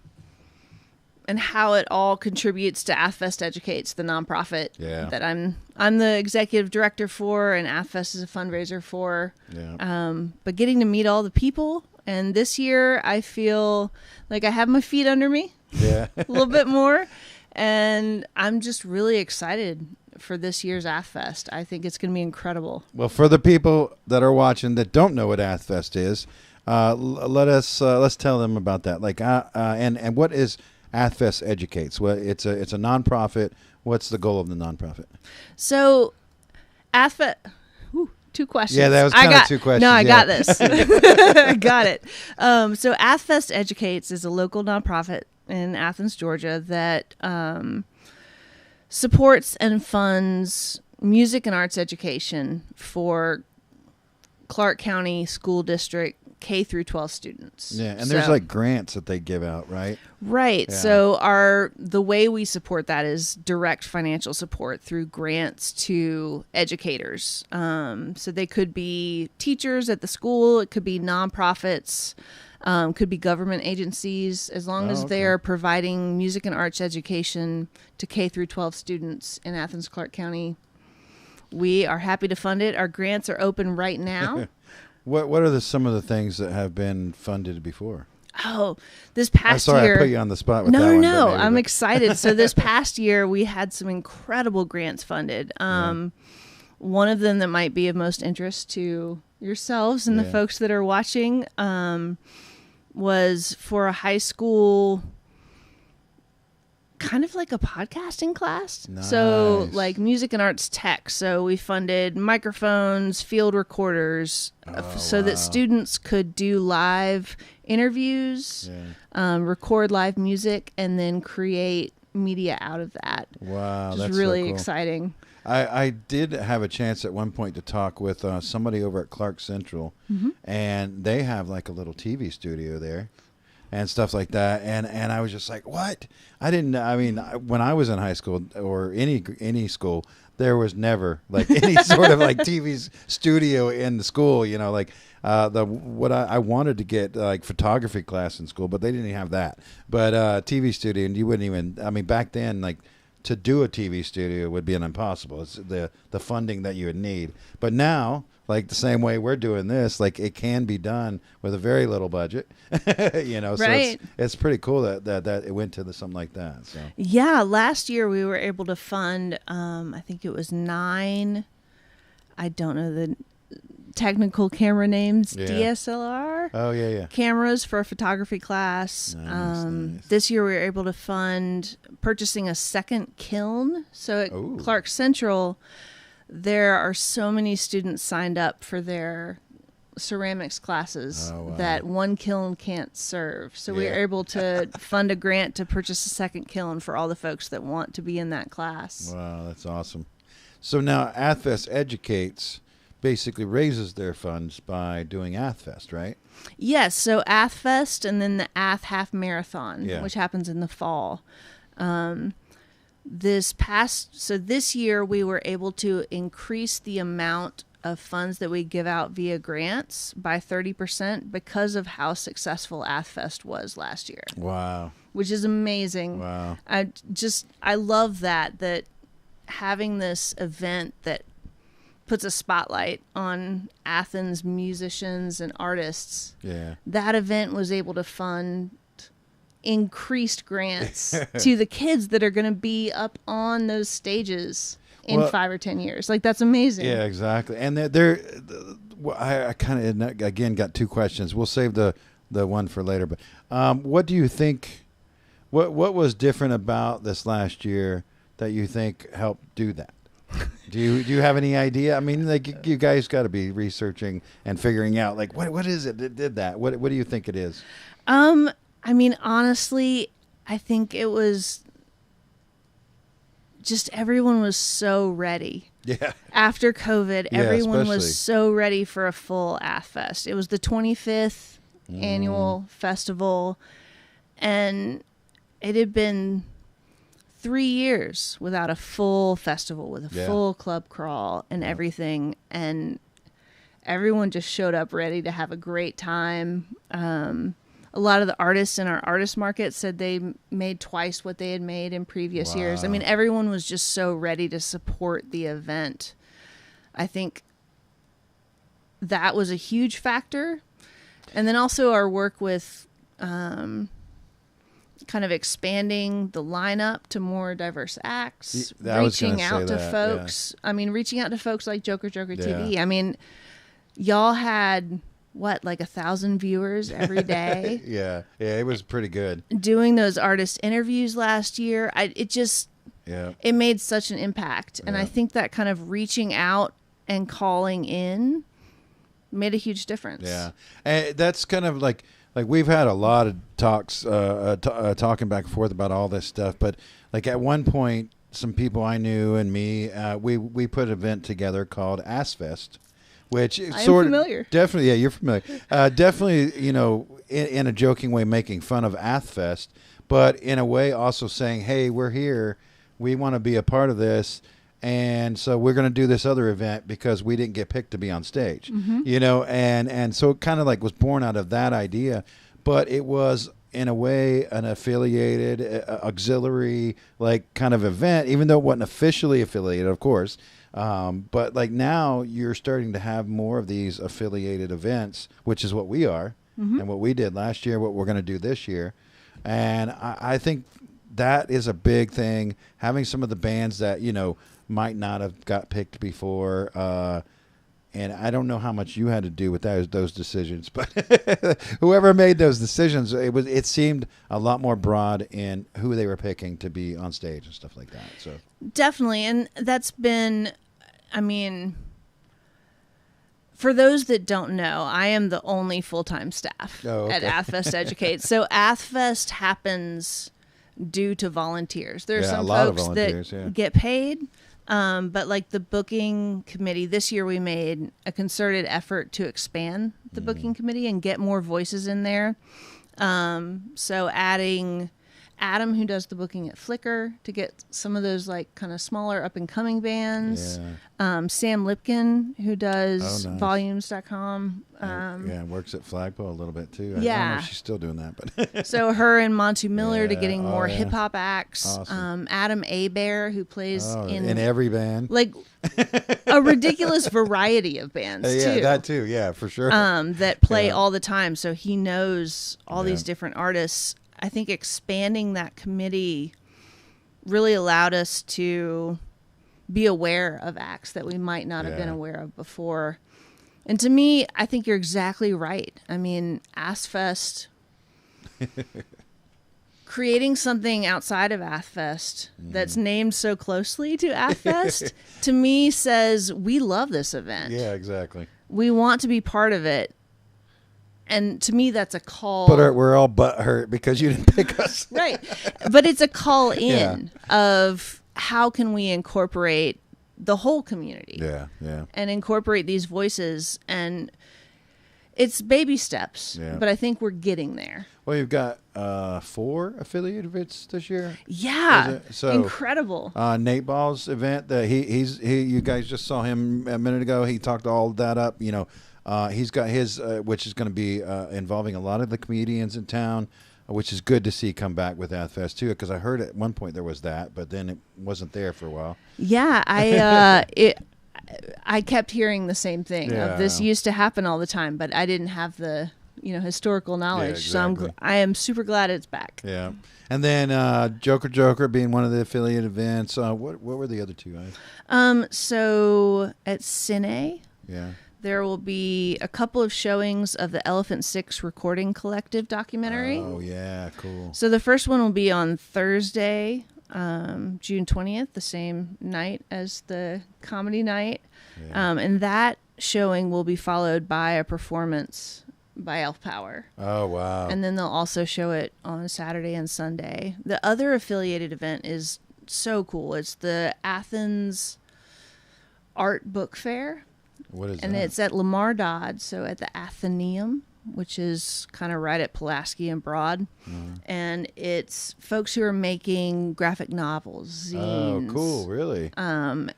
how it all contributes to Athfest Educates, the nonprofit that I'm the executive director for, and Athfest is a fundraiser for. Yeah. But getting to meet all the people, and this year I feel like I have my feet under me, a little bit more, and I'm just really excited for this year's Athfest. I think it's going to be incredible. Well, for the people that are watching that don't know what Athfest is, let's tell them about that. And what is Athfest Educates. Well, it's a nonprofit. What's the goal of the nonprofit? So, Athfest. 2 questions. Yeah, that was kind of 2 questions. No, I yeah. got this. I got it. So Athfest Educates is a local nonprofit in Athens, Georgia that supports and funds music and arts education for Clark County School District K through 12 students. Yeah, and there's like grants that they give out, right? Right. Yeah. So the way we support that is direct financial support through grants to educators. So they could be teachers at the school, it could be nonprofits, could be government agencies, as long as they're providing music and arts education to K through 12 students in Athens, Clark County. We are happy to fund it. Our grants are open right now. What are some of the things that have been funded before? Oh, this past sorry, year. I put you on the spot with no, that one. No, I'm excited. So this past year, we had some incredible grants funded. One of them that might be of most interest to yourselves and the folks that are watching was for a high school, kind of like a podcasting class. Nice. So like music and arts tech. So we funded microphones, field recorders, so that students could do live interviews, record live music, and then create media out of that. Wow, which that's is really so cool. exciting. I did have a chance at one point to talk with somebody over at Clark Central, and they have like a little TV studio there and stuff like that. And I was just like, what? I mean, when I was in high school or any school, there was never like any sort of like TV studio in the school, you know, like I wanted to get like photography class in school, but they didn't even have that. But TV studio, and you wouldn't even, I mean, back then, like, to do a TV studio would be an impossible. It's the funding that you would need. But now, like the same way we're doing this, like it can be done with a very little budget, you know. Right. So it's pretty cool that it went to something like that. So yeah, last year we were able to fund, I think it was 9. I don't know the technical camera names. DSLR. Oh yeah. Cameras for a photography class. Nice. This year we were able to fund purchasing a second kiln. So at Clark Central, there are so many students signed up for their ceramics classes that one kiln can't serve. So we were able to fund a grant to purchase a second kiln for all the folks that want to be in that class. Wow, that's awesome. So now Athfest Educates basically raises their funds by doing Athfest, right? Yes, so Athfest and then the Ath Half Marathon, which happens in the fall. This year we were able to increase the amount of funds that we give out via grants by 30% because of how successful Athfest was last year. Wow. Which is amazing. Wow. I love that having this event that puts a spotlight on Athens musicians and artists. Yeah. That event was able to fund increased grants to the kids that are going to be up on those stages in 5 or 10 years. Like, that's amazing. Yeah, exactly. And I kind of, again, got 2 questions. We'll save the one for later. But what do you think, what was different about this last year that you think helped do that? Do you have any idea? I mean, like, you guys got to be researching and figuring out, like, what is it that did that? What do you think it is? I mean, honestly, I think it was just everyone was so ready. Yeah. After COVID, everyone especially. was so ready for a full Athfest. It was the 25th annual festival, and it had been 3 years without a full festival with a full club crawl and everything, and everyone just showed up ready to have a great time. A lot of the artists in our artist market said they made twice what they had made in previous years. I mean, everyone was just so ready to support the event. I think that was a huge factor. And then also our work with kind of expanding the lineup to more diverse acts, reaching out to folks. I mean, reaching out to folks like JOKERJOKER TV. I mean, y'all had like 1,000 viewers every day. Yeah, it was pretty good. Doing those artist interviews last year, it made such an impact. And I think that kind of reaching out and calling in made a huge difference. Yeah, and that's kind of like we've had a lot of talks, talking back and forth about all this stuff. But like at one point, some people I knew and me, we put an event together called Athfest, which is familiar. Definitely, yeah, you're familiar. Definitely, in a joking way, making fun of Athfest, but in a way also saying, hey, we're here, we want to be a part of this. And so we're going to do this other event because we didn't get picked to be on stage, and so it kind of like was born out of that idea, but it was in a way an affiliated, auxiliary, like kind of event, even though it wasn't officially affiliated, of course. But like now you're starting to have more of these affiliated events, which is what we are and what we did last year, what we're going to do this year. And I think that is a big thing, having some of the bands that, might not have got picked before, and I don't know how much you had to do with those decisions, but whoever made those decisions, it seemed a lot more broad in who they were picking to be on stage and stuff like that. So definitely, and that's been, for those that don't know, I am the only full-time staff at Athfest Educate. So Athfest happens due to volunteers. There are some folks that get paid. But like the booking committee, this year we made a concerted effort to expand the booking committee and get more voices in there. So adding Adam, who does the booking at Flickr, to get some of those like kind of smaller up and coming bands. Yeah. Sam Lipkin, who does volumes.com. Works at Flagpole a little bit too. I don't know if she's still doing that, but so her and Montu Miller to getting more hip hop acts. Awesome. Adam Abear, who plays in every band, like a ridiculous variety of bands. Yeah, that too. Yeah, for sure. That play all the time, so he knows all these different artists. I think expanding that committee really allowed us to be aware of acts that we might not have been aware of before. And to me, I think you're exactly right. Athfest, creating something outside of Athfest that's named so closely to Athfest, to me says we love this event. Yeah, exactly. We want to be part of it. And to me, that's a call. But we're all butthurt because you didn't pick us. Right. But it's a call in of how can we incorporate the whole community. Yeah, yeah. And incorporate these voices. And it's baby steps. Yeah. But I think we're getting there. Well, you've got 4 affiliate events this year. Yeah. So incredible. Nateball's event, you guys just saw him a minute ago. He talked all that up, he's got his, which is going to be involving a lot of the comedians in town, which is good to see come back with Athfest too. Because I heard at one point there was that, but then it wasn't there for a while. Yeah, I kept hearing the same thing. This used to happen all the time, but I didn't have the historical knowledge. Yeah, exactly. So I am super glad it's back. Yeah, and then Joker being one of the affiliate events. What were the other two? So at Cine. Yeah. There will be a couple of showings of the Elephant Six Recording Collective documentary. Oh, yeah, cool. So the first one will be on Thursday, June 20th, the same night as the comedy night. Yeah. And that showing will be followed by a performance by Elf Power. Oh, wow. And then they'll also show it on Saturday and Sunday. The other affiliated event is so cool. It's the Athens Art Book Fair. What is and that? It's at Lamar Dodd, so at the Athenaeum, which is kind of right at Pulaski and Broad. And it's folks who are making graphic novels, zines. Oh, cool, really? And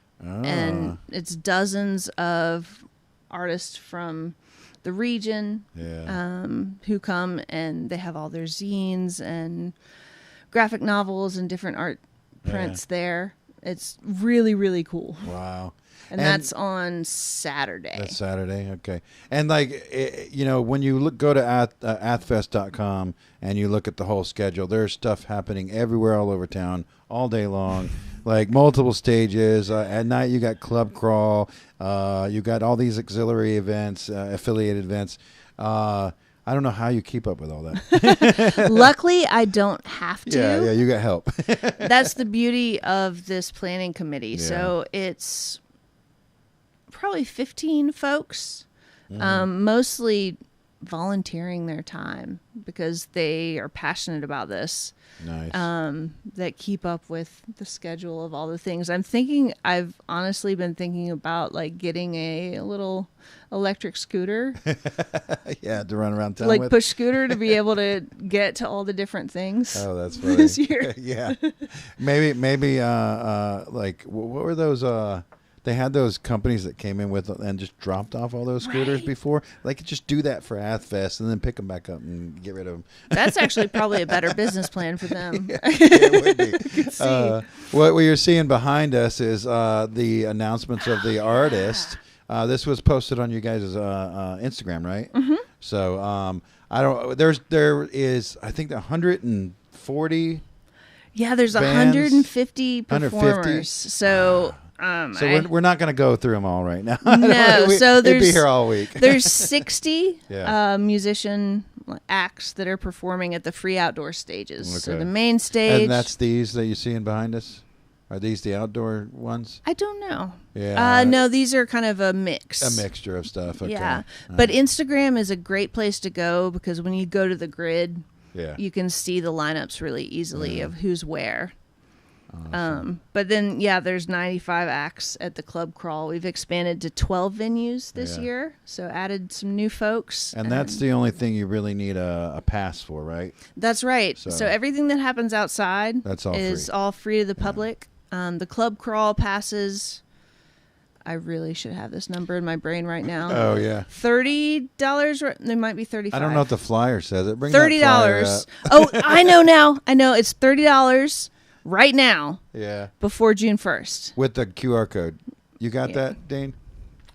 it's dozens of artists from the region who come, and they have all their zines and graphic novels and different art prints there. It's really, really cool. Wow. And that's on Saturday. That's Saturday, okay. And when you go to athfest.com and you look at the whole schedule, there's stuff happening everywhere all over town all day long, like multiple stages. At night you got Club Crawl. You got all these auxiliary events, affiliated events. I don't know how you keep up with all that. Luckily, I don't have to. Yeah, you got help. That's the beauty of this planning committee. Yeah. So it's probably 15 folks, mostly volunteering their time because they are passionate about this. Nice. That keep up with the schedule of all the things. I've honestly been thinking about like getting a little electric scooter. Yeah, to run around town like with. push scooter to be able to get to all the different things. Oh, that's funny. This year. Yeah. Maybe like what were those they had those companies that came in with and just dropped off all those scooters before. They could just do that for Athfest and then pick them back up and get rid of them. That's actually probably a better business plan for them. Yeah, it would be. I could see. What you're seeing behind us is the announcements of the artist. This was posted on you guys' Instagram, right? Mm-hmm. So there is I think 140. Yeah, there's bands, 150 performers. 150? So. So we're not going to go through them all right now. No, so they'd be here all week. There's 60 Yeah. musician acts that are performing at the free outdoor stages. So Okay. the main stage. And that's these that you're seeing behind us? Are these the outdoor ones? I don't know. Yeah. No, these are kind of a mix. A mixture of stuff. Okay. Yeah. All But right. Instagram is a great place to go because when you go to the grid, Yeah. you can see the lineups really easily Yeah. of who's where. But then, there's 95 acts at the Club Crawl. We've expanded to 12 venues this Yeah. year, so added some new folks. And that's the only thing you really need a pass for, right? That's right. So everything that happens outside That's all is free. all free to the public. The Club Crawl passes. I really should have this number in my brain right now. Oh, yeah. $30. There might be $35. I don't know what the flyer says. It brings $30. Oh, I know now. I know it's $30 right now. Yeah. Before June 1st. With the QR code. You got Yeah. that, Dain?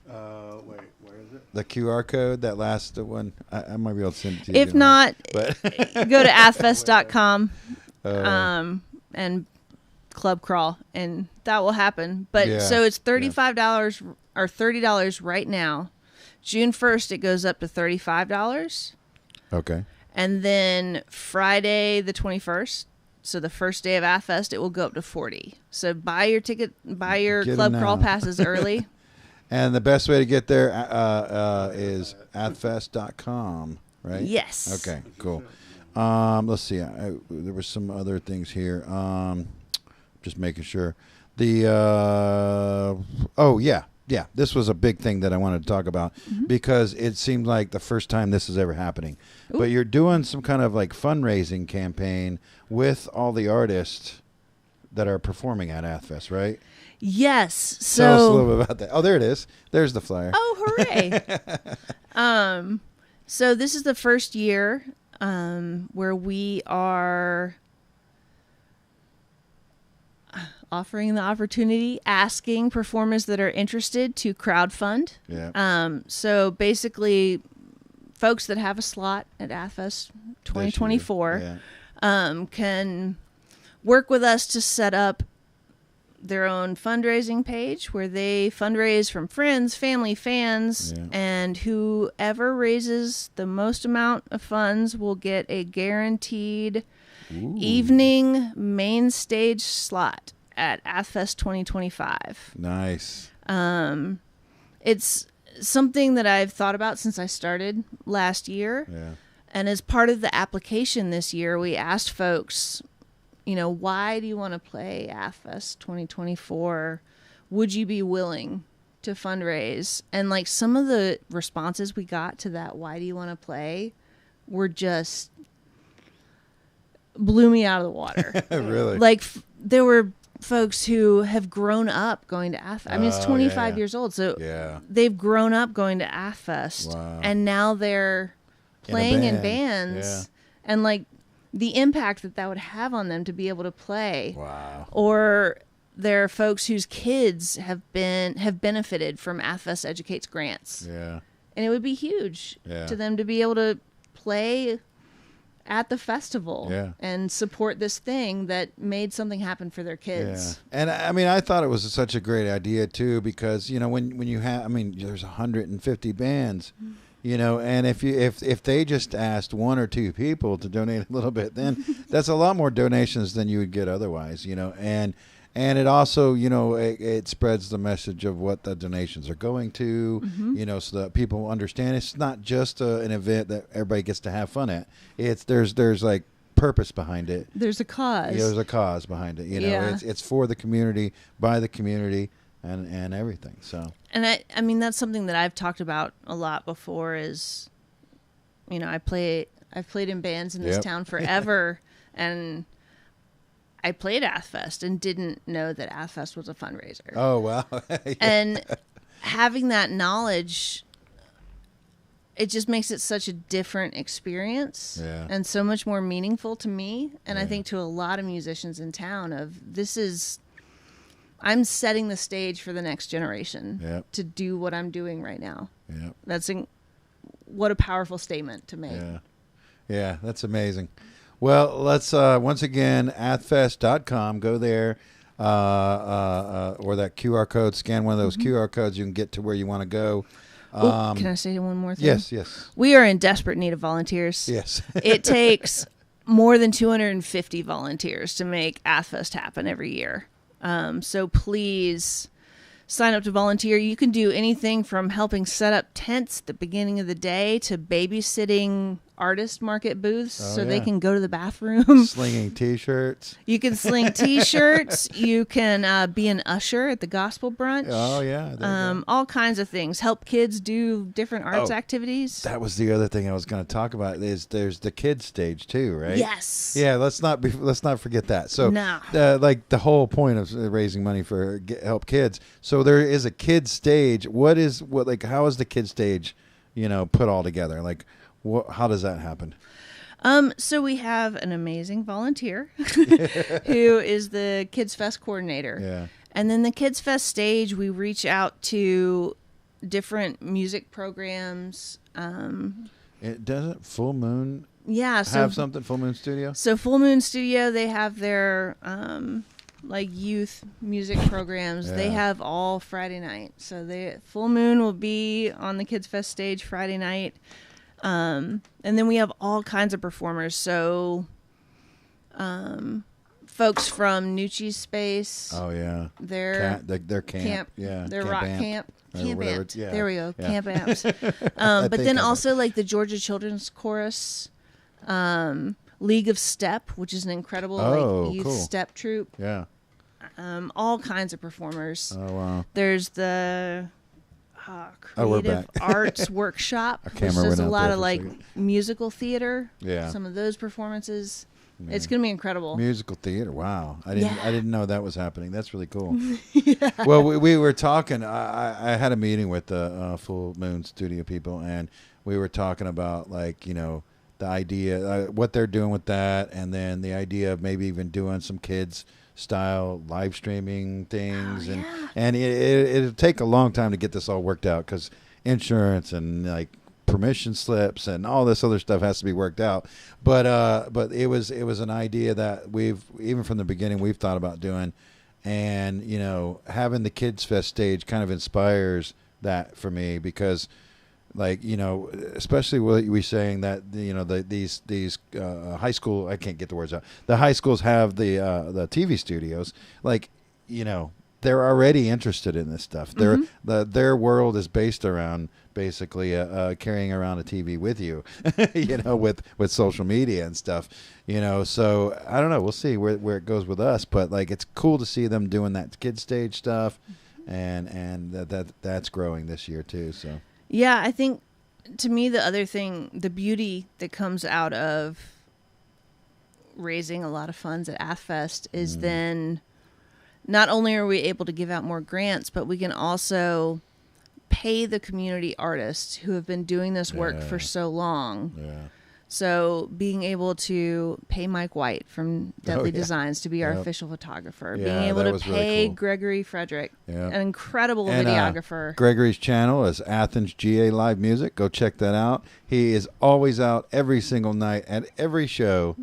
Wait, where is it? The QR code, that last one. I might be able to send it to you. If not, but go to athfest.com Oh. and Club Crawl, and that will happen. But Yeah. so it's $35 or $30 right now. June 1st, it goes up to $35. Okay. And then Friday the 21st, so the first day of Athfest, it will go up to $40. So buy your ticket, buy your Get 'em Club now. Crawl passes early. And the best way to get there is athfest.com, right? Yes. Okay, cool. Let's see. There were some other things here. Just making sure. Yeah. This was a big thing that I wanted to talk about because it seemed like the first time this is ever happening. Ooh. But you're doing some kind of like fundraising campaign with all the artists that are performing at Athfest, right? Yes. Tell us a So little bit about that. Oh, there it is. There's the flyer. Oh, hooray. So this is the first year where we are offering the opportunity, asking performers that are interested to crowdfund. Yeah. So basically, folks that have a slot at Athfest 2024 can work with us to set up their own fundraising page where they fundraise from friends, family, fans, and whoever raises the most amount of funds will get a guaranteed evening main stage slot at Athfest 2025. Nice. It's something that I've thought about since I started last year. Yeah. And as part of the application this year, we asked folks, why do you want to play Athfest 2024? Would you be willing to fundraise? And like some of the responses we got to that, why do you want to play, were just blew me out of the water. Really? Like there were folks who have grown up going to Athfest. I mean, it's 25 yeah. years old, so Yeah. they've grown up going to Athfest, Wow. and now they're playing in band. bands, and like the impact that would have on them to be able to play. Wow. Or there are folks whose kids have benefited from Athfest Educates grants. Yeah. And it would be huge Yeah. to them to be able to play at the festival and support this thing that made something happen for their kids. Yeah. And I mean, I thought it was such a great idea too, because, when you have, there's 150 bands, You know, and if they just asked one or two people to donate a little bit, then that's a lot more donations than you would get otherwise. You know, and it also, you know, it spreads the message of what the donations are going to. You know, so that people understand it's not just an event that everybody gets to have fun at. There's like purpose behind it. There's a cause. Yeah, there's a cause behind it. You know, it's for the community, by the community, and everything. So. And I mean, that's something that I've talked about a lot before. Is, you know, I've played in bands in this town forever, and I played Athfest and didn't know that Athfest was a fundraiser. Oh wow! And having that knowledge, it just makes it such a different experience and so much more meaningful to me, and I think to a lot of musicians in town. I'm setting the stage for the next generation to do what I'm doing right now. That's what a powerful statement to make. Yeah, that's amazing. Well, let's once again, athfest.com, go there, or that QR code, scan one of those QR codes, you can get to where you want to go. Can I say one more thing? Yes. We are in desperate need of volunteers. Yes. It takes more than 250 volunteers to make Athfest happen every year. So please sign up to volunteer. You can do anything from helping set up tents at the beginning of the day to babysitting artist market booths so they can go to the bathroom. Slinging T-shirts. You can sling T-shirts. You can be an usher at the gospel brunch. Oh, yeah. All kinds of things. Help kids do different arts activities. That was the other thing I was going to talk about. There's the kids stage too, right? Yes. Yeah. Let's not forget that. So, like the whole point of raising money for help kids. So there is a kids stage. How is the kids stage, you know, put all together? Like, how does that happen? So we have an amazing volunteer who is the Kids Fest coordinator. Yeah. And then the Kids Fest stage, we reach out to different music programs. It doesn't Full Moon have something? Full Moon Studio? So Full Moon Studio, they have their like youth music programs. They have all Friday night. So Full Moon will be on the Kids Fest stage Friday night. And then we have all kinds of performers. So, folks from Nucci's Space. Oh yeah. Their camp. Yeah. Their camp rock amp, camp. Camp amps. Yeah. There we go. Yeah. Camp amps. But then also like the Georgia Children's Chorus, League of Step, which is an incredible youth step troupe. Yeah. All kinds of performers. Oh wow. There's the Creative Arts Workshop, which does a lot of like musical theater. Yeah. Some of those performances. Yeah. It's going to be incredible. Musical theater. Wow. I didn't know that was happening. That's really cool. Well, we were talking. I had a meeting with the Full Moon Studio people, and we were talking about like, you know, the idea, what they're doing with that, and then the idea of maybe even doing some kids style live streaming things, and it'll take a long time to get this all worked out because insurance and like permission slips and all this other stuff has to be worked out. But it was an idea that we've even from the beginning we've thought about doing, and you know, having the Kids Fest stage kind of inspires that for me because. Like, you know, especially what you were saying that, you know, these high school, I can't get the words out. The high schools have the TV studios. Like, you know, they're already interested in this stuff. Their world is based around basically carrying around a TV with you, you know, with social media and stuff, you know. So I don't know. We'll see where it goes with us. But like, it's cool to see them doing that kid stage stuff, and that's growing this year too. So. Yeah, I think to me the other thing, the beauty that comes out of raising a lot of funds at Athfest is then not only are we able to give out more grants, but we can also pay the community artists who have been doing this work for so long. Yeah. So being able to pay Mike White from Deadly Designs to be our official photographer, being able to pay really cool. Gregory Frederick, an incredible videographer. Gregory's channel is Athens GA Live Music. Go check that out. He is always out every single night at every show.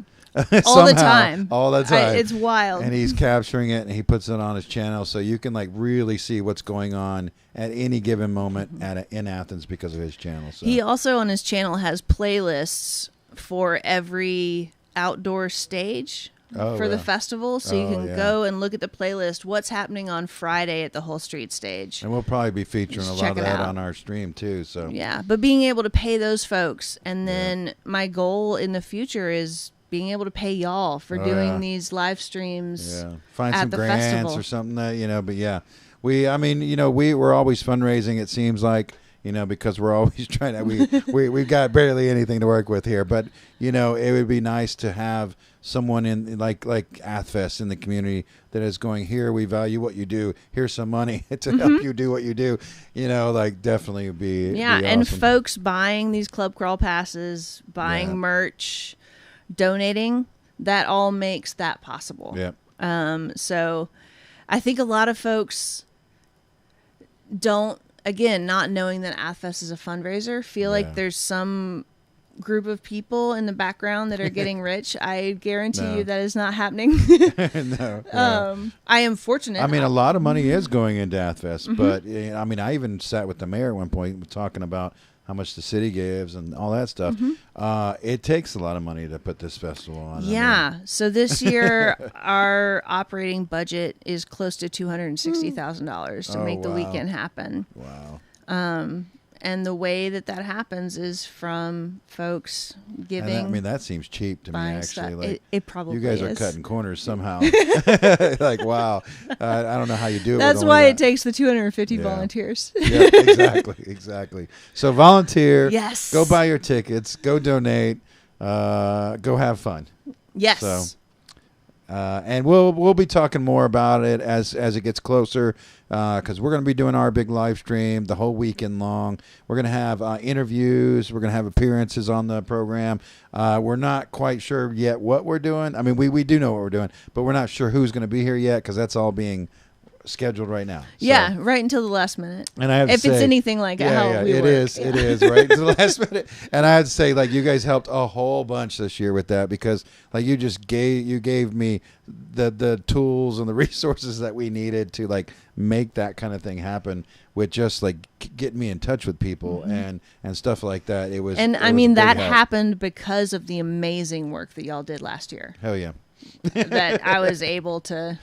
All the time. All the time. It's wild. And he's capturing it and he puts it on his channel so you can like really see what's going on at any given moment in Athens because of his channel. So. He also on his channel has playlists for every outdoor stage for the festival, so you can go and look at the playlist. What's happening on Friday at the Whole Street stage? And we'll probably be featuring a lot of that on our stream too. So yeah, but being able to pay those folks, and then my goal in the future is being able to pay y'all for doing these live streams. Yeah, find at some the grants festival. or something that But yeah, we're always fundraising. It seems like. Because we're always trying to, we've got barely anything to work with here. But, it would be nice to have someone in like Athfest in the community that is going, here, we value what you do. Here's some money to help you do what you do. Definitely would be be awesome. Folks buying these club crawl passes, buying merch, donating, that all makes that possible. Yeah. So I think a lot of folks don't, again, not knowing that Athfest is a fundraiser, feel like there's some group of people in the background that are getting rich. I guarantee you that is not happening. No. I am fortunate. I mean, a lot of money is going into Athfest, but I even sat with the mayor at one point talking about how much the city gives and all that stuff. It takes a lot of money to put this festival on. Yeah. So this year, our operating budget is close to $260,000 to make the weekend happen. Wow. And the way that happens is from folks giving. That seems cheap to me, actually. Like, it probably you guys is. are cutting corners somehow. Like, wow. I don't know how you do it. That's why it takes the 250 volunteers. Yeah, exactly. So volunteer. Yes. Go buy your tickets. Go donate. Go have fun. Yes. So. And we'll be talking more about it as it gets closer, because we're going to be doing our big live stream the whole weekend long. We're going to have interviews. We're going to have appearances on the program. We're not quite sure yet what we're doing. I mean, we do know what we're doing, but we're not sure who's going to be here yet because that's all being scheduled right now. Yeah, right until the last minute. And I have if to say, it's anything like how we work. It is right to the last minute. And I have to say, like, you guys helped a whole bunch this year with that, because like you gave me the tools and the resources that we needed to like make that kind of thing happen, with just like getting me in touch with people and stuff like that. It was that happened because of the amazing work that y'all did last year. Hell yeah. That I was able to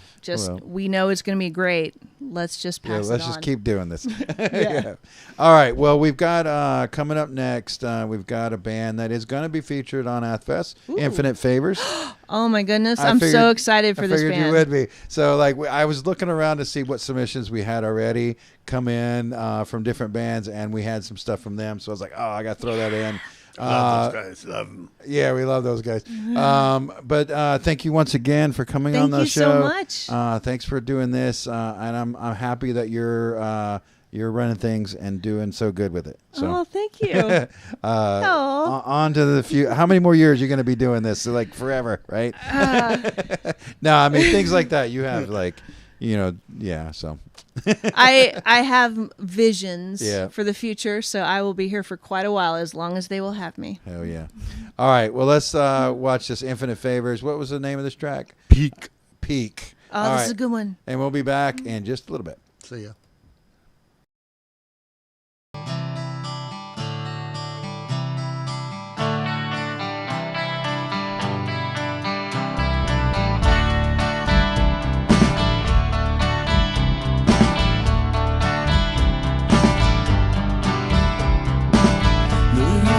we know it's going to be great. Let's just pass it on. Let's just keep doing this. Yeah. All right. Well, we've got coming up next, we've got a band that is going to be featured on Athfest, Infinite Favors. Oh my goodness. I'm so excited for this band. I figured you would be. So like I was looking around to see what submissions we had already come in from different bands, and we had some stuff from them. So I was like, I got to throw that in. Love those guys. Love them. Yeah, we love those guys. But thank you once again for coming on the show. Thank you so much. Thanks for doing this, and I'm happy that you're running things and doing so good with it. So. Thank you. On to the few. How many more years are you going to be doing this? So, like forever, right? No, I mean things like that. You have like. So I have visions for the future, so I will be here for quite a while, as long as they will have me. Hell yeah. All right, well, let's watch this Infinite Favors. What was the name of this track? Peak. Oh, this is a good one. And we'll be back in just a little bit. See ya.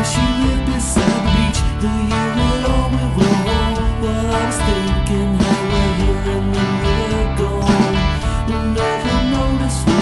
She lived beside the beach, the year it all went wrong. But I was thinking how we're here and then we're gone. We'll never notice.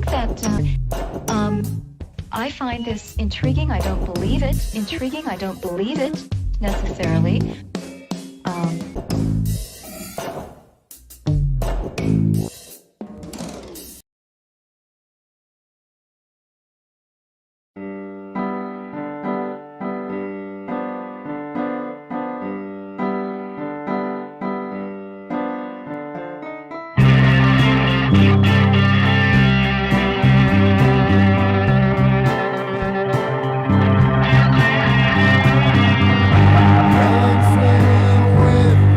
think that I find this intriguing. I don't believe it. Intriguing. I don't believe it necessarily. With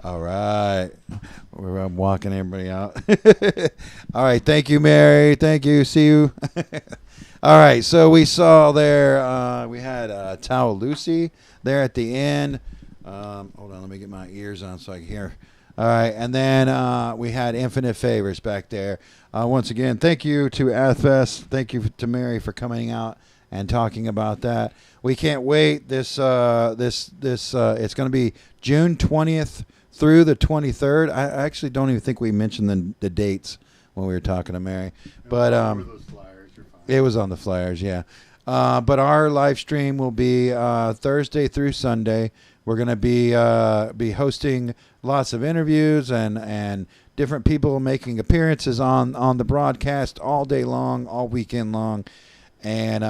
All right. I'm walking everybody out. All right. Thank you, Mary. Thank you. See you. All right. So we saw there, we had Tao of Lucy there at the end. Hold on. Let me get my ears on so I can hear. All right. And then we had Infinite Favors back there. Once again, thank you to Athfest. Thank you to Mary for coming out and talking about that. We can't wait. It's going to be June 20th through the 23rd. I actually don't even think we mentioned the dates when we were talking to Mary, but it was on the flyers, yeah. But our live stream will be Thursday through Sunday. We're going to be hosting lots of interviews and different people making appearances on the broadcast all day long, all weekend long. And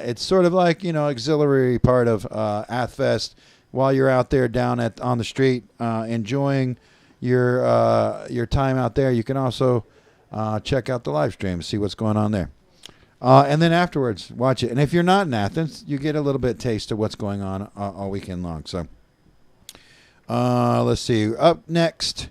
it's sort of like, auxiliary part of Athfest while you're out there down on the street enjoying your time out there. You can also check out the live stream, see what's going on there. And then afterwards, watch it. And if you're not in Athens, you get a little bit taste of what's going on all weekend long. So let's see. Up next,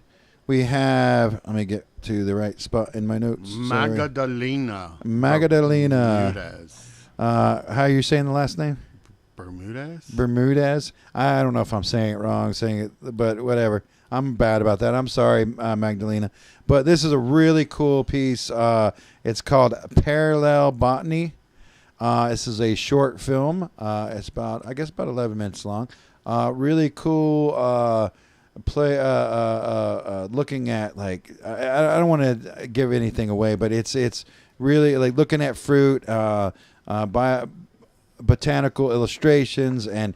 we have, let me get to the right spot in my notes. Magdalena. Bermudez. How are you saying the last name? Bermudez. I don't know if I'm saying it wrong, but whatever. I'm bad about that. I'm sorry, Magdalena. But this is a really cool piece. It's called Parallel Botany. This is a short film. It's about 11 minutes long. Really cool. Looking at I don't want to give anything away, but it's really like looking at fruit, botanical illustrations and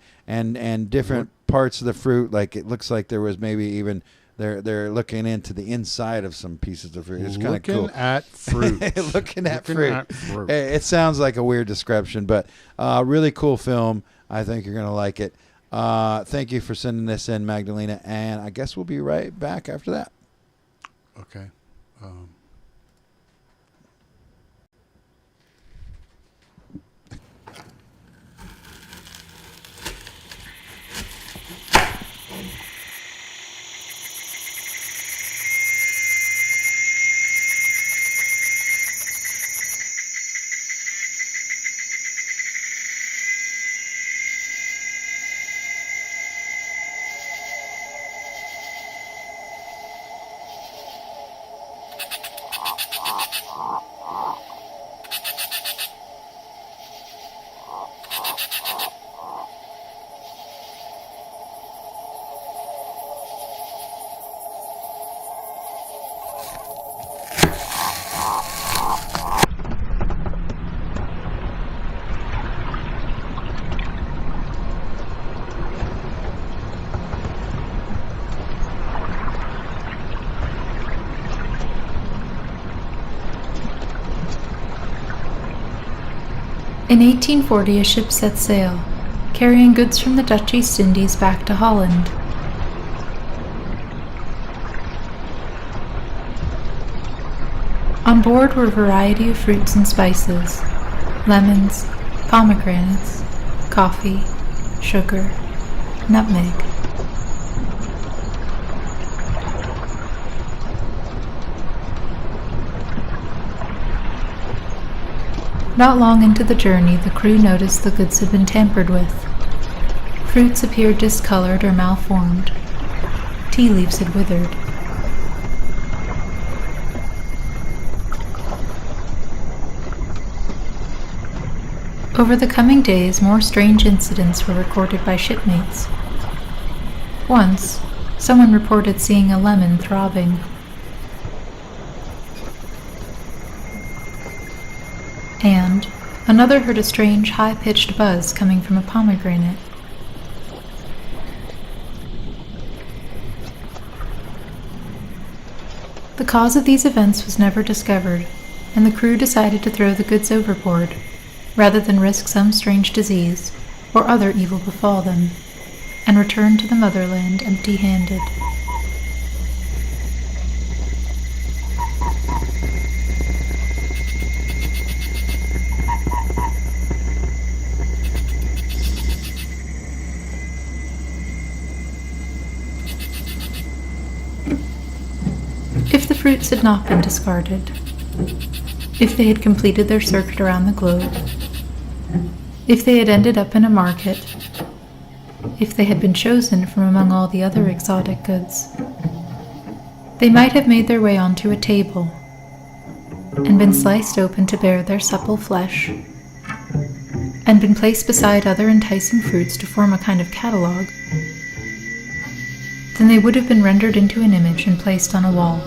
different parts of the fruit. Like it looks like there was maybe even they're looking into the inside of some pieces of fruit. It's kind of cool. Looking at fruit. Looking at fruit. It sounds like a weird description, but really cool film. I think you're gonna like it. Thank you for sending this in, Magdalena, and I guess we'll be right back after that. Okay. In 1840, a ship set sail, carrying goods from the Dutch East Indies back to Holland. On board were a variety of fruits and spices, lemons, pomegranates, coffee, sugar, nutmeg. Not long into the journey, the crew noticed the goods had been tampered with. Fruits appeared discolored or malformed. Tea leaves had withered. Over the coming days, more strange incidents were recorded by shipmates. Once, someone reported seeing a lemon throbbing. And another heard a strange, high-pitched buzz coming from a pomegranate. The cause of these events was never discovered, and the crew decided to throw the goods overboard, rather than risk some strange disease or other evil befall them, and return to the motherland empty-handed. If the fruits had not been discarded, if they had completed their circuit around the globe, if they had ended up in a market, if they had been chosen from among all the other exotic goods, they might have made their way onto a table and been sliced open to bare their supple flesh, and been placed beside other enticing fruits to form a kind of catalogue, then they would have been rendered into an image and placed on a wall.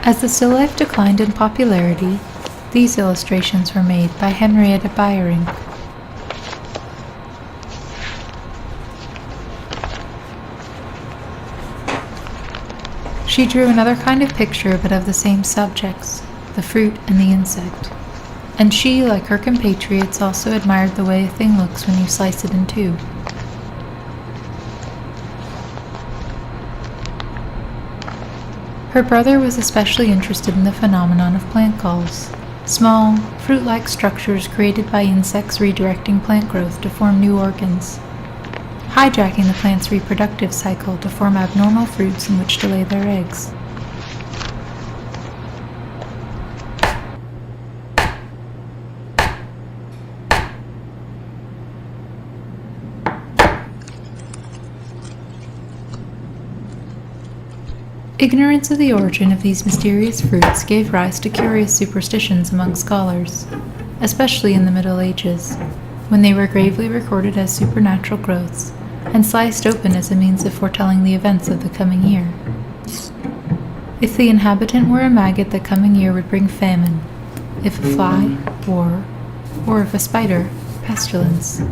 As the still life declined in popularity, these illustrations were made by Henrietta Byring. She drew another kind of picture but of the same subjects, the fruit and the insect, and she, like her compatriots, also admired the way a thing looks when you slice it in two. Her brother was especially interested in the phenomenon of plant galls, small, fruit-like structures created by insects redirecting plant growth to form new organs, hijacking the plant's reproductive cycle to form abnormal fruits in which to lay their eggs. Ignorance of the origin of these mysterious fruits gave rise to curious superstitions among scholars, especially in the Middle Ages, when they were gravely recorded as supernatural growths and sliced open as a means of foretelling the events of the coming year. If the inhabitant were a maggot, the coming year would bring famine; if a fly, war; or if a spider, pestilence.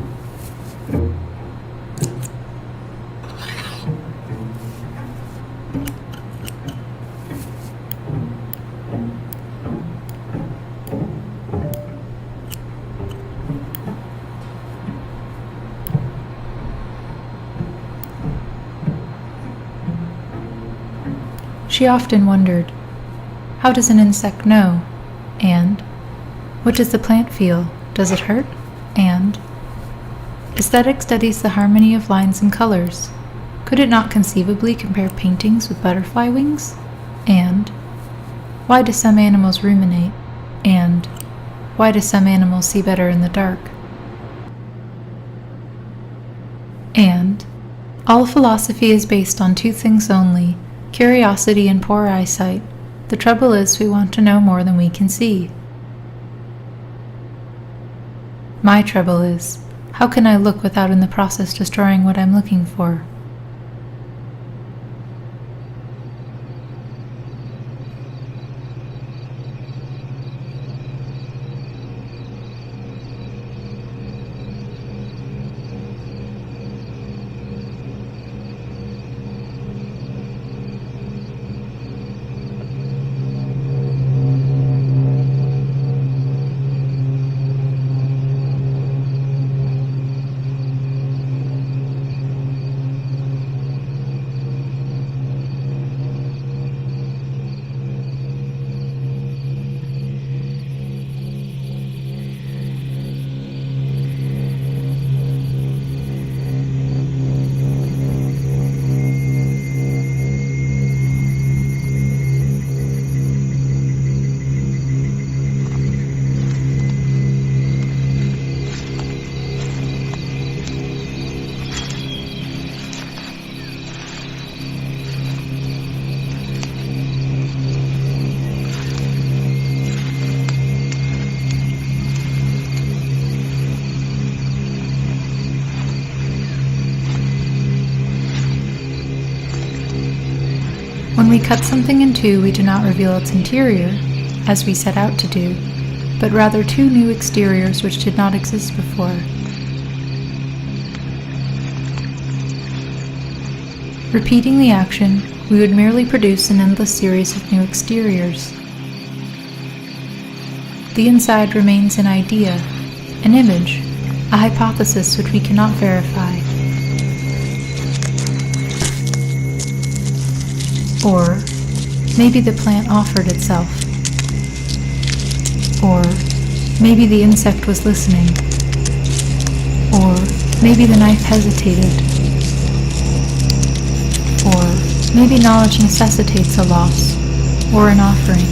She often wondered, how does an insect know? And, what does the plant feel? Does it hurt? And, aesthetic studies the harmony of lines and colors. Could it not conceivably compare paintings with butterfly wings? And, why do some animals ruminate? And, why do some animals see better in the dark? And, all philosophy is based on two things only: curiosity and poor eyesight. The trouble is, we want to know more than we can see. My trouble is, how can I look without in the process destroying what I'm looking for? When we cut something in two, we do not reveal its interior, as we set out to do, but rather two new exteriors which did not exist before. Repeating the action, we would merely produce an endless series of new exteriors. The inside remains an idea, an image, a hypothesis which we cannot verify. Or maybe the plant offered itself. Or maybe the insect was listening. Or maybe the knife hesitated. Or maybe knowledge necessitates a loss or an offering.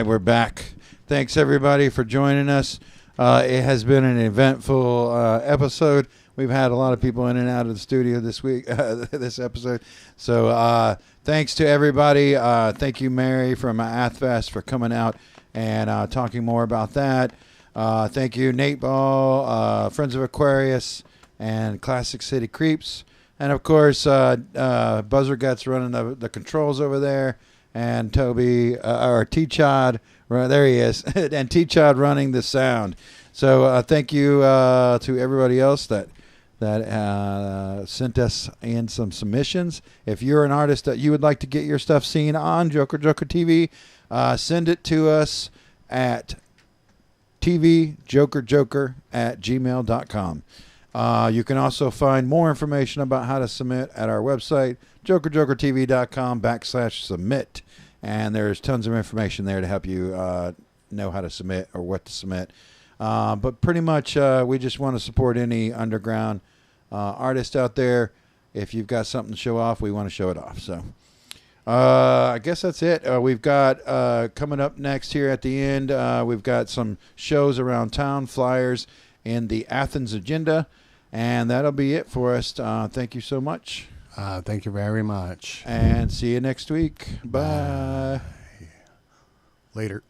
We're back. Thanks everybody for joining us. It has been an eventful episode. We've had a lot of people in and out of the studio this week, this episode. So thanks to everybody. Thank you, Mary from Athfest, for coming out and talking more about that. Thank you, Nateball, Friends of Aquarius, and Classic City Creeps. And of course, Buzzer Guts running the controls over there. And Toby, or T.Chodd, there he is, and T.Chodd running the sound. So thank you to everybody else that sent us in some submissions. If you're an artist that you would like to get your stuff seen on Joker Joker TV, send it to us at tvjokerjoker@gmail.com. You can also find more information about how to submit at our website, jokerjokertv.com/submit. And there's tons of information there to help you know how to submit or what to submit. But pretty much we just want to support any underground artist out there. If you've got something to show off, we want to show it off. So I guess that's it. We've got coming up next here at the end, we've got some shows around town, flyers in the Athens agenda. And that'll be it for us. Thank you so much. Thank you very much. And see you next week. Bye. Later.